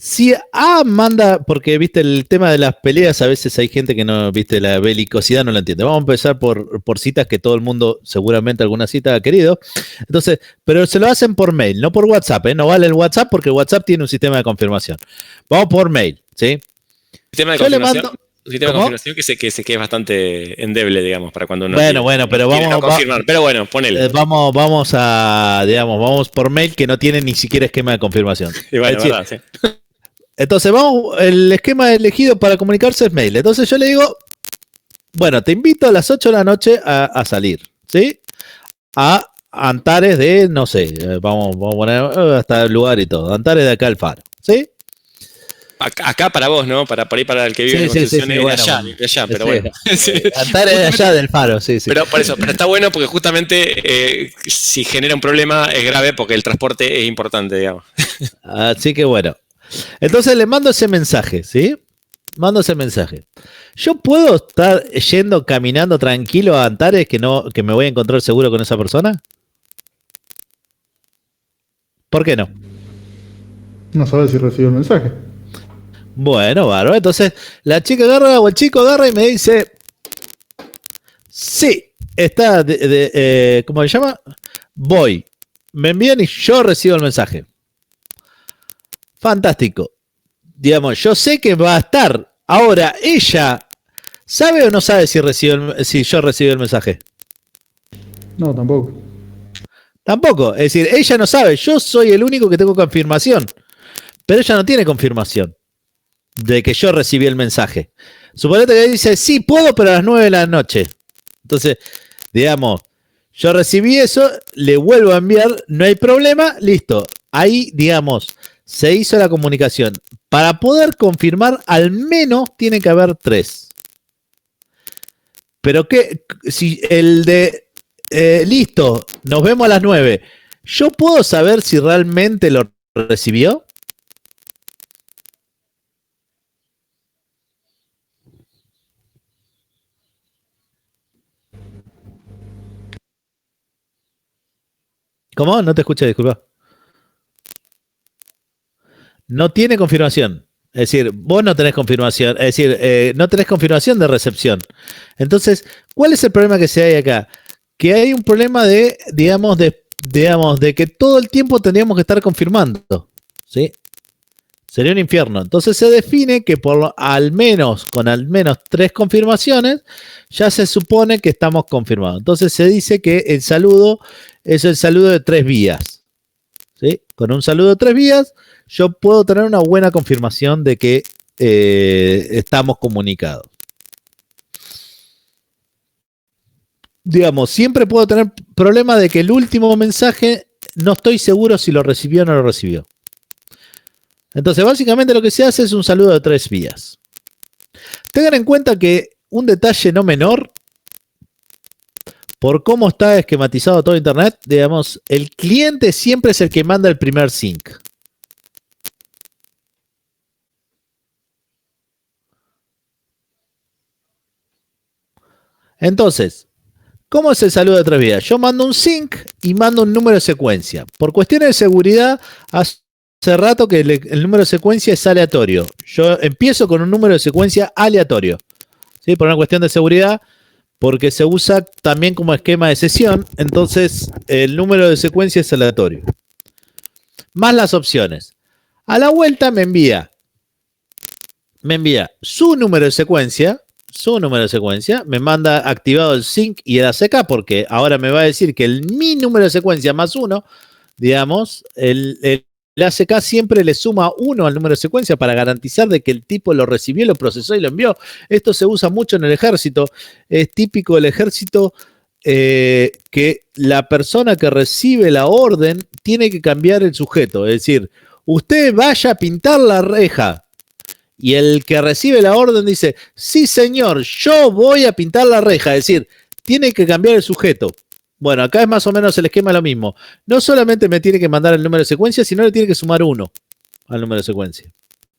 si A manda, porque viste el tema de las peleas, a veces hay gente que no, viste, la belicosidad no la entiende. Vamos a empezar por citas que todo el mundo, seguramente alguna cita ha querido. Entonces, pero se lo hacen por mail, no por WhatsApp, ¿eh? No vale el WhatsApp porque WhatsApp tiene un sistema de confirmación. Vamos por mail, ¿sí? Sistema de confirmación que es bastante endeble, digamos, para cuando uno pero vamos a confirmar. Pero bueno, ponele. Vamos por mail que no tiene ni siquiera esquema de confirmación. Y bueno, es verdad, sí. Entonces, el esquema elegido para comunicarse es mail. Entonces yo le digo, bueno, te invito a las 8 de la noche a salir, ¿sí? A Antares de, no sé, vamos a poner hasta el lugar y todo. Antares de acá al Faro, ¿sí? Acá para vos, ¿no? Para el que vive en Constitución es de allá, pero bueno. Antares de allá del Faro, sí. Pero por eso, pero está bueno porque justamente si genera un problema es grave porque el transporte es importante, digamos. Así que bueno. Entonces le mando ese mensaje, ¿sí? Mando ese mensaje. ¿Yo puedo estar caminando tranquilo a Antares que me voy a encontrar seguro con esa persona? ¿Por qué no? No sabes si recibió el mensaje. Bueno, bárbaro. Entonces la chica agarra o el chico agarra y me dice, sí, está, ¿cómo se llama? Voy. Me envían y yo recibo el mensaje. Fantástico. Digamos, yo sé que va a estar. Ahora, ¿ella sabe o no sabe si yo recibí el mensaje? No, tampoco. Tampoco. Es decir, ella no sabe. Yo soy el único que tengo confirmación. Pero ella no tiene confirmación de que yo recibí el mensaje. Suponete que dice, sí, puedo, pero a las 9 de la noche. Entonces, digamos, yo recibí eso, le vuelvo a enviar, no hay problema, listo. Ahí, digamos, se hizo la comunicación. Para poder confirmar, al menos tiene que haber 3. Pero que si el de listo, nos vemos a las 9, ¿yo puedo saber si realmente lo recibió? ¿Cómo? No te escuché, disculpa. No tiene confirmación. Es decir, vos no tenés confirmación. Es decir, no tenés confirmación de recepción. Entonces, ¿cuál es el problema que se hay acá? Que hay un problema de que todo el tiempo tendríamos que estar confirmando. ¿Sí? Sería un infierno. Entonces se define que con al menos 3 confirmaciones ya se supone que estamos confirmados. Entonces se dice que el saludo es el saludo de 3 vías. ¿Sí? Con un saludo de 3 vías yo puedo tener una buena confirmación de que estamos comunicados. Digamos, siempre puedo tener problema de que el último mensaje no estoy seguro si lo recibió o no lo recibió. Entonces, básicamente lo que se hace es un saludo de 3 vías. Tengan en cuenta que un detalle no menor, por cómo está esquematizado todo Internet, digamos, el cliente siempre es el que manda el primer sync. Entonces, ¿cómo es el saludo de 3 vías? Yo mando un sync y mando un número de secuencia. Por cuestiones de seguridad, hace rato que el número de secuencia es aleatorio. Yo empiezo con un número de secuencia aleatorio. ¿Sí? Por una cuestión de seguridad, porque se usa también como esquema de sesión, entonces el número de secuencia es aleatorio. Más las opciones. A la vuelta me envía su número de secuencia, me manda activado el sync y el ACK, porque ahora me va a decir que mi número de secuencia más 1, digamos, el ACK siempre le suma 1 al número de secuencia para garantizar de que el tipo lo recibió, lo procesó y lo envió. Esto se usa mucho en el ejército. Es típico del ejército que la persona que recibe la orden tiene que cambiar el sujeto. Es decir, usted vaya a pintar la reja. Y el que recibe la orden dice, sí señor, yo voy a pintar la reja. Es decir, tiene que cambiar el sujeto. Bueno, acá es más o menos el esquema lo mismo. No solamente me tiene que mandar el número de secuencia, sino le tiene que sumar 1 al número de secuencia.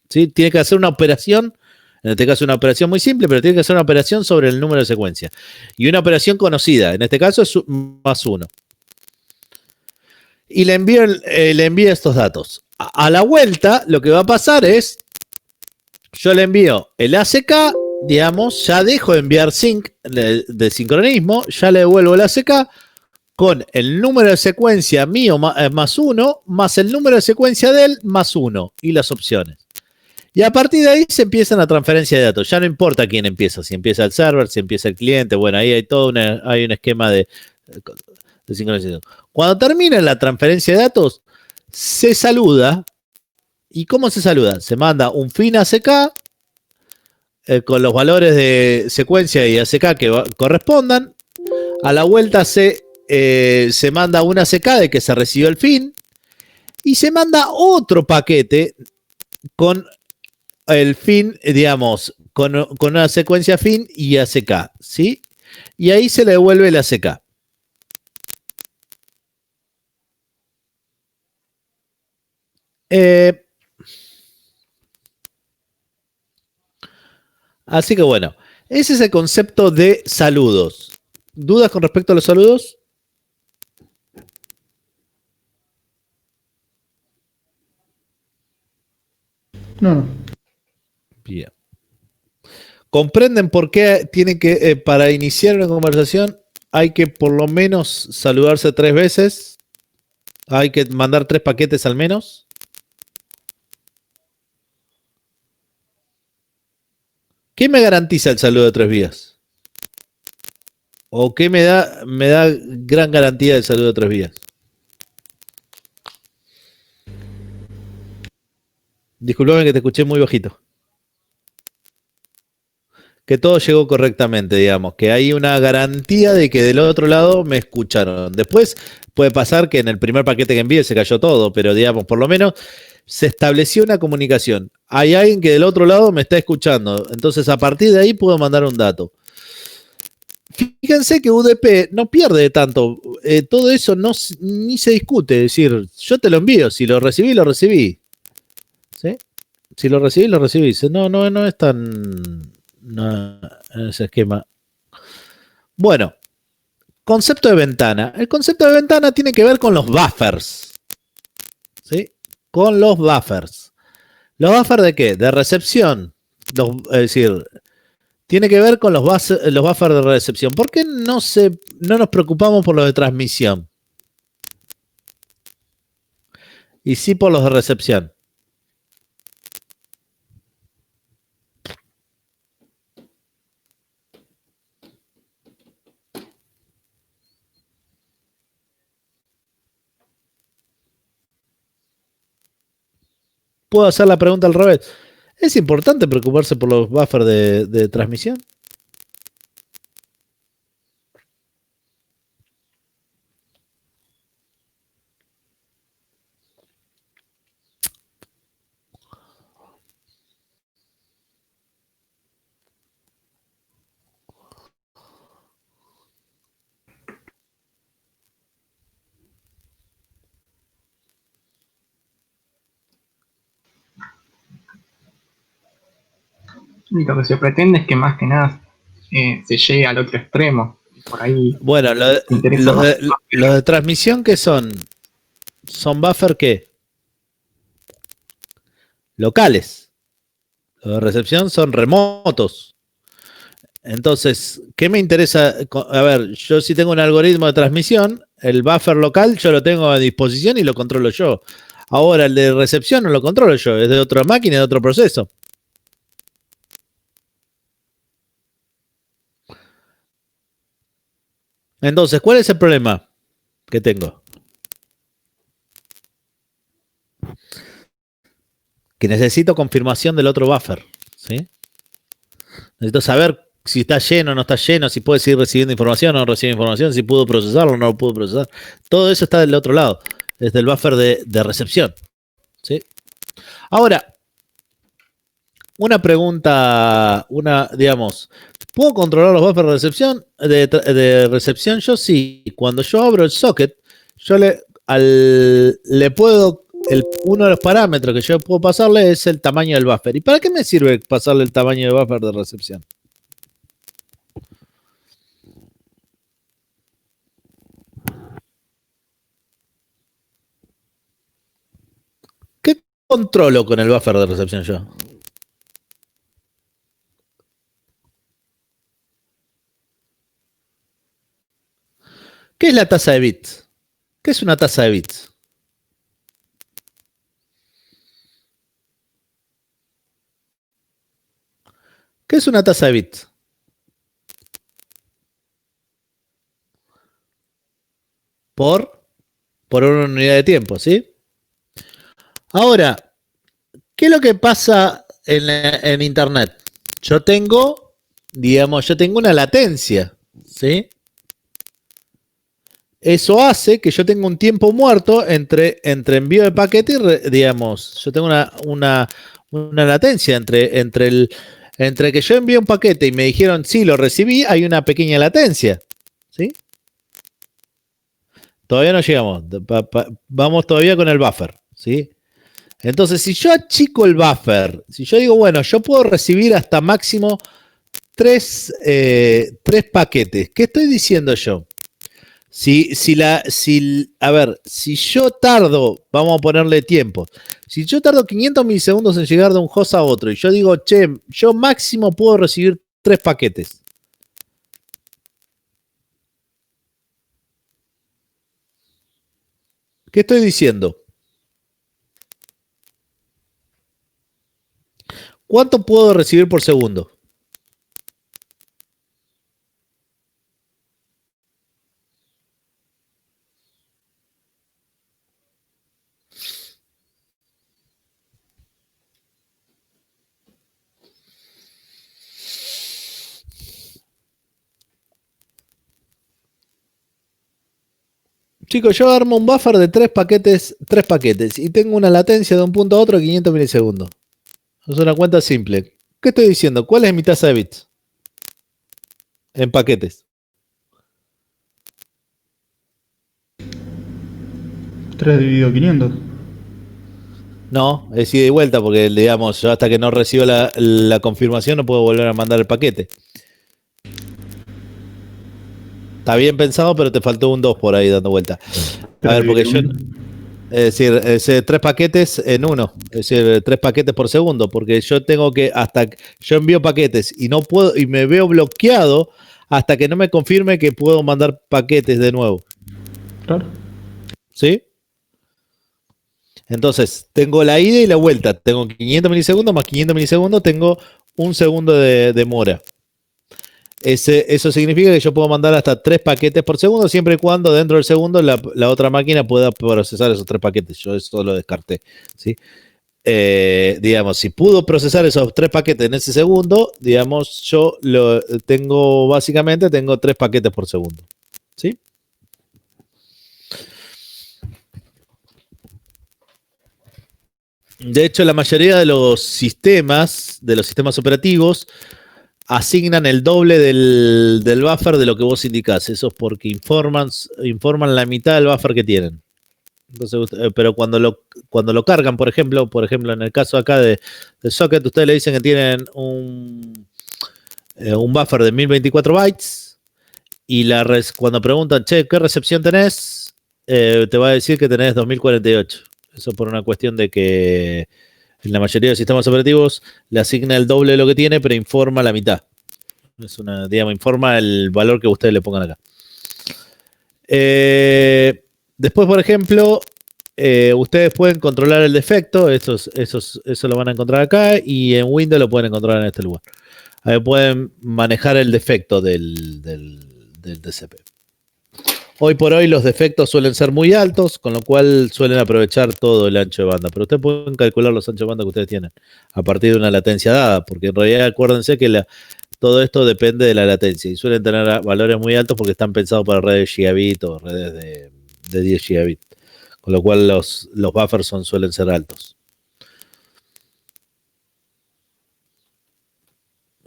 ¿Sí? Tiene que hacer una operación, en este caso una operación muy simple, pero tiene que hacer una operación sobre el número de secuencia. Y una operación conocida, en este caso es más 1. Y le envía estos datos. A la vuelta, lo que va a pasar es, yo le envío el ACK, digamos, ya dejo de enviar sync de sincronismo, ya le devuelvo el ACK con el número de secuencia mío más 1, más el número de secuencia de él más 1 y las opciones. Y a partir de ahí se empieza la transferencia de datos. Ya no importa quién empieza, si empieza el server, si empieza el cliente, bueno, ahí hay todo hay un esquema de sincronización. Cuando termina la transferencia de datos, se saluda. ¿Y cómo se saluda? Se manda un fin ACK con los valores de secuencia y ACK que correspondan. A la vuelta se manda una ACK de que se recibió el fin. Y se manda otro paquete con el fin, digamos, con una secuencia fin y ACK. ¿Sí? Y ahí se le devuelve el ACK. Así que bueno, ese es el concepto de saludos. ¿Dudas con respecto a los saludos? No. Bien. ¿Comprenden por qué tienen que, para iniciar una conversación, hay que por lo menos saludarse 3 veces? Hay que mandar 3 paquetes al menos. ¿Qué me garantiza el saludo de 3 vías? ¿O qué me da gran garantía del saludo de 3 vías? Disculpame que te escuché muy bajito. Que todo llegó correctamente, digamos. Que hay una garantía de que del otro lado me escucharon. Después puede pasar que en el primer paquete que envíe se cayó todo, pero digamos, por lo menos se estableció una comunicación. Hay alguien que del otro lado me está escuchando. Entonces, a partir de ahí puedo mandar un dato. Fíjense que UDP no pierde tanto. Todo eso ni se discute. Es decir, yo te lo envío. Si lo recibí, lo recibí. ¿Sí? Si lo recibí, lo recibí. No es tan... No, ese esquema. Bueno, concepto de ventana. El concepto de ventana tiene que ver con los buffers. ¿Sí? Con los buffers. ¿Los buffers de qué? De recepción. Es decir, tiene que ver con los buffers de recepción. ¿Por qué no nos preocupamos por los de transmisión? Y sí por los de recepción. Puedo hacer la pregunta al revés. ¿Es importante preocuparse por los buffers de transmisión? Y lo que se pretende es que más que nada se llegue al otro extremo. Por ahí Bueno, me interesa más. los de transmisión, ¿qué son? ¿Son buffer qué? Locales. Los de recepción son remotos. Entonces, ¿qué me interesa? A ver, yo si tengo un algoritmo de transmisión, el buffer local yo lo tengo a disposición y lo controlo yo. Ahora, el de recepción no lo controlo yo, es de otra máquina, de otro proceso. Entonces, ¿cuál es el problema que tengo? Que necesito confirmación del otro buffer, ¿sí? Necesito saber si está lleno o no está lleno, si puede seguir recibiendo información o no recibe información, si pudo procesarlo o no lo pudo procesar. Todo eso está del otro lado, desde el buffer de recepción, ¿sí? Ahora, una pregunta, digamos, ¿puedo controlar los buffers de recepción? De recepción, yo sí. Cuando yo abro el socket, yo le puedo, uno de los parámetros que yo puedo pasarle es el tamaño del buffer. ¿Y para qué me sirve pasarle el tamaño del buffer de recepción? ¿Qué controlo con el buffer de recepción yo? ¿Qué es la tasa de bits? ¿Qué es una tasa de bits? ¿Qué es una tasa de bits? Por una unidad de tiempo, ¿sí? Ahora, ¿qué es lo que pasa en Internet? Yo tengo, digamos, una latencia, ¿sí? Eso hace que yo tenga un tiempo muerto entre envío de paquete y, digamos, yo tengo una latencia entre que yo envío un paquete y me dijeron, sí, lo recibí, hay una pequeña latencia, ¿sí? Todavía no llegamos, vamos todavía con el buffer, ¿sí? Entonces, si yo achico el buffer, si yo digo, bueno, yo puedo recibir hasta máximo 3 paquetes, ¿qué estoy diciendo yo? A ver, si yo tardo, vamos a ponerle tiempo, si yo tardo 500 milisegundos en llegar de un host a otro y yo digo, che, yo máximo puedo recibir 3 paquetes. ¿Qué estoy diciendo? ¿Cuánto puedo recibir por segundo? Chicos, yo armo un buffer de 3 paquetes y tengo una latencia de un punto a otro de 500 milisegundos. Es una cuenta simple. ¿Qué estoy diciendo? ¿Cuál es mi tasa de bits? En paquetes. 3 dividido 500. No, es ida y vuelta porque, digamos, yo hasta que no recibo la confirmación no puedo volver a mandar el paquete. Está bien pensado, pero te faltó un 2 por ahí dando vuelta. A ver, porque yo... Es decir, 3 paquetes en uno. Es decir, 3 paquetes por segundo. Porque yo tengo que, yo envío paquetes y no puedo, y me veo bloqueado hasta que no me confirme que puedo mandar paquetes de nuevo. Claro. ¿Sí? Entonces, tengo la ida y la vuelta. Tengo 500 milisegundos más 500 milisegundos, tengo un segundo de demora. Eso significa que yo puedo mandar hasta 3 paquetes por segundo, siempre y cuando dentro del segundo la otra máquina pueda procesar esos 3 paquetes. Yo eso lo descarté, ¿sí? Digamos, si pudo procesar esos 3 paquetes en ese segundo, digamos, yo básicamente tengo 3 paquetes por segundo, ¿sí? De hecho, la mayoría de los sistemas operativos asignan el doble del buffer de lo que vos indicás. Eso es porque informan la mitad del buffer que tienen. Entonces, pero cuando lo cargan, por ejemplo, en el caso acá de socket, ustedes le dicen que tienen un buffer de 1024 bytes y cuando preguntan, che, ¿qué recepción tenés? Te va a decir que tenés 2048. Eso por una cuestión de que en la mayoría de los sistemas operativos le asigna el doble de lo que tiene, pero informa la mitad. Es digamos, informa el valor que ustedes le pongan acá. Después, por ejemplo, ustedes pueden controlar el defecto. Eso lo van a encontrar acá. Y en Windows lo pueden encontrar en este lugar. Ahí pueden manejar el defecto del TCP. Hoy por hoy los defectos suelen ser muy altos, con lo cual suelen aprovechar todo el ancho de banda. Pero ustedes pueden calcular los anchos de banda que ustedes tienen a partir de una latencia dada, porque en realidad acuérdense que todo esto depende de la latencia y suelen tener valores muy altos porque están pensados para redes gigabit o redes de 10 gigabit. Con lo cual los buffers suelen ser altos.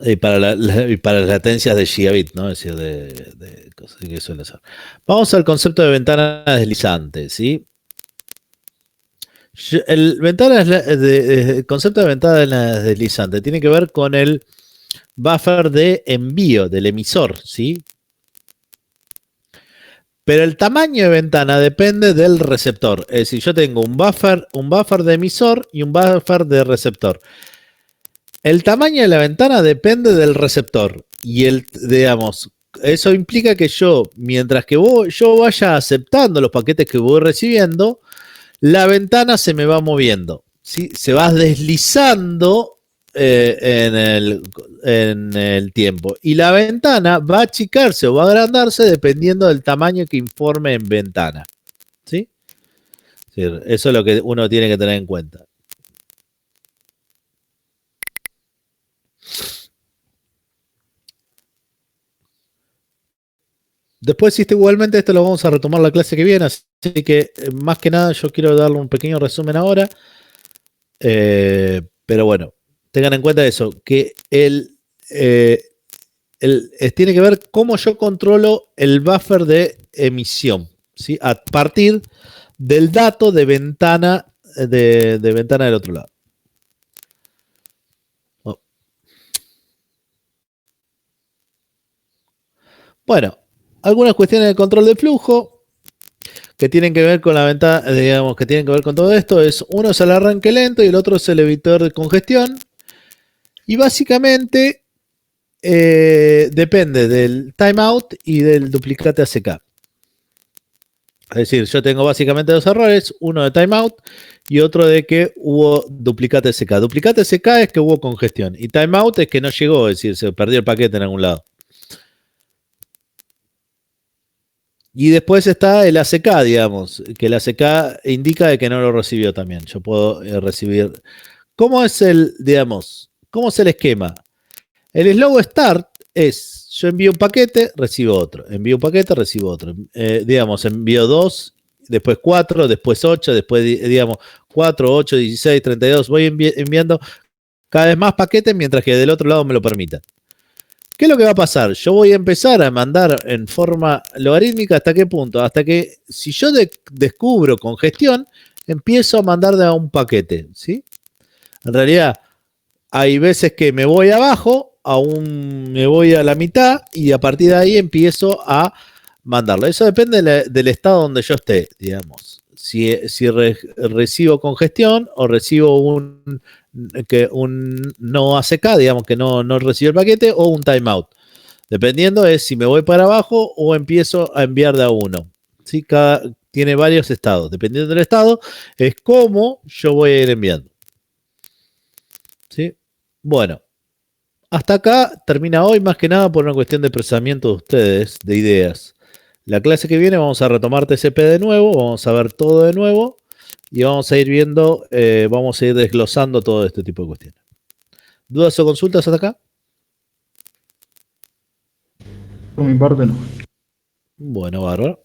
Y para las latencias de gigabit, ¿no? Es decir, de cosas que suele ser. Vamos al concepto de ventana deslizante, ¿sí? El concepto de ventana deslizante tiene que ver con el buffer de envío del emisor, ¿sí? Pero el tamaño de ventana depende del receptor. Es decir, yo tengo un buffer de emisor y un buffer de receptor. El tamaño de la ventana depende del receptor. Y digamos, eso implica que mientras que yo vaya aceptando los paquetes que voy recibiendo, la ventana se me va moviendo, ¿sí? Se va deslizando en el tiempo. Y la ventana va a achicarse o va a agrandarse dependiendo del tamaño que informe en ventana, ¿sí? Eso es lo que uno tiene que tener en cuenta. Después, igualmente, esto lo vamos a retomar la clase que viene, así que más que nada yo quiero darle un pequeño resumen ahora. Pero bueno, tengan en cuenta eso, que tiene que ver cómo yo controlo el buffer de emisión, ¿sí? A partir del dato de ventana, de ventana del otro lado. Oh. Bueno, algunas cuestiones de control de flujo que tienen que ver con la ventana, digamos, que tienen que ver con todo esto. Uno es el arranque lento y el otro es el evitor de congestión. Y básicamente depende del timeout y del duplicate ACK. Es decir, yo tengo básicamente dos errores, uno de timeout y otro de que hubo duplicate ACK. Duplicate ACK es que hubo congestión y timeout es que no llegó, es decir, se perdió el paquete en algún lado. Y después está el ACK, digamos, que el ACK indica de que no lo recibió también. Yo puedo recibir. ¿Cómo es cómo es el esquema? El slow start es, yo envío un paquete, recibo otro. Envío un paquete, recibo otro. Envío 2, después 4, después 8, después, 4, 8, 16, 32. Voy enviando cada vez más paquetes mientras que del otro lado me lo permita. ¿Qué es lo que va a pasar? Yo voy a empezar a mandar en forma logarítmica ¿hasta qué punto? Hasta que si yo descubro congestión, empiezo a mandar de a un paquete, ¿sí? En realidad, hay veces que me voy abajo, me voy a la mitad y a partir de ahí empiezo a mandarlo. Eso depende del estado donde yo esté, digamos. Si recibo congestión o recibo un no ACK, digamos que no recibo el paquete, o un timeout. Dependiendo es si me voy para abajo o empiezo a enviar de a uno. ¿Sí? Tiene varios estados. Dependiendo del estado, es cómo yo voy a ir enviando. ¿Sí? Bueno, hasta acá termina hoy, más que nada por una cuestión de procesamiento de ustedes, de ideas. La clase que viene vamos a retomar TCP de nuevo, vamos a ver todo de nuevo y vamos a ir viendo, vamos a ir desglosando todo este tipo de cuestiones. ¿Dudas o consultas hasta acá? Por mi parte no. Bueno, bárbaro.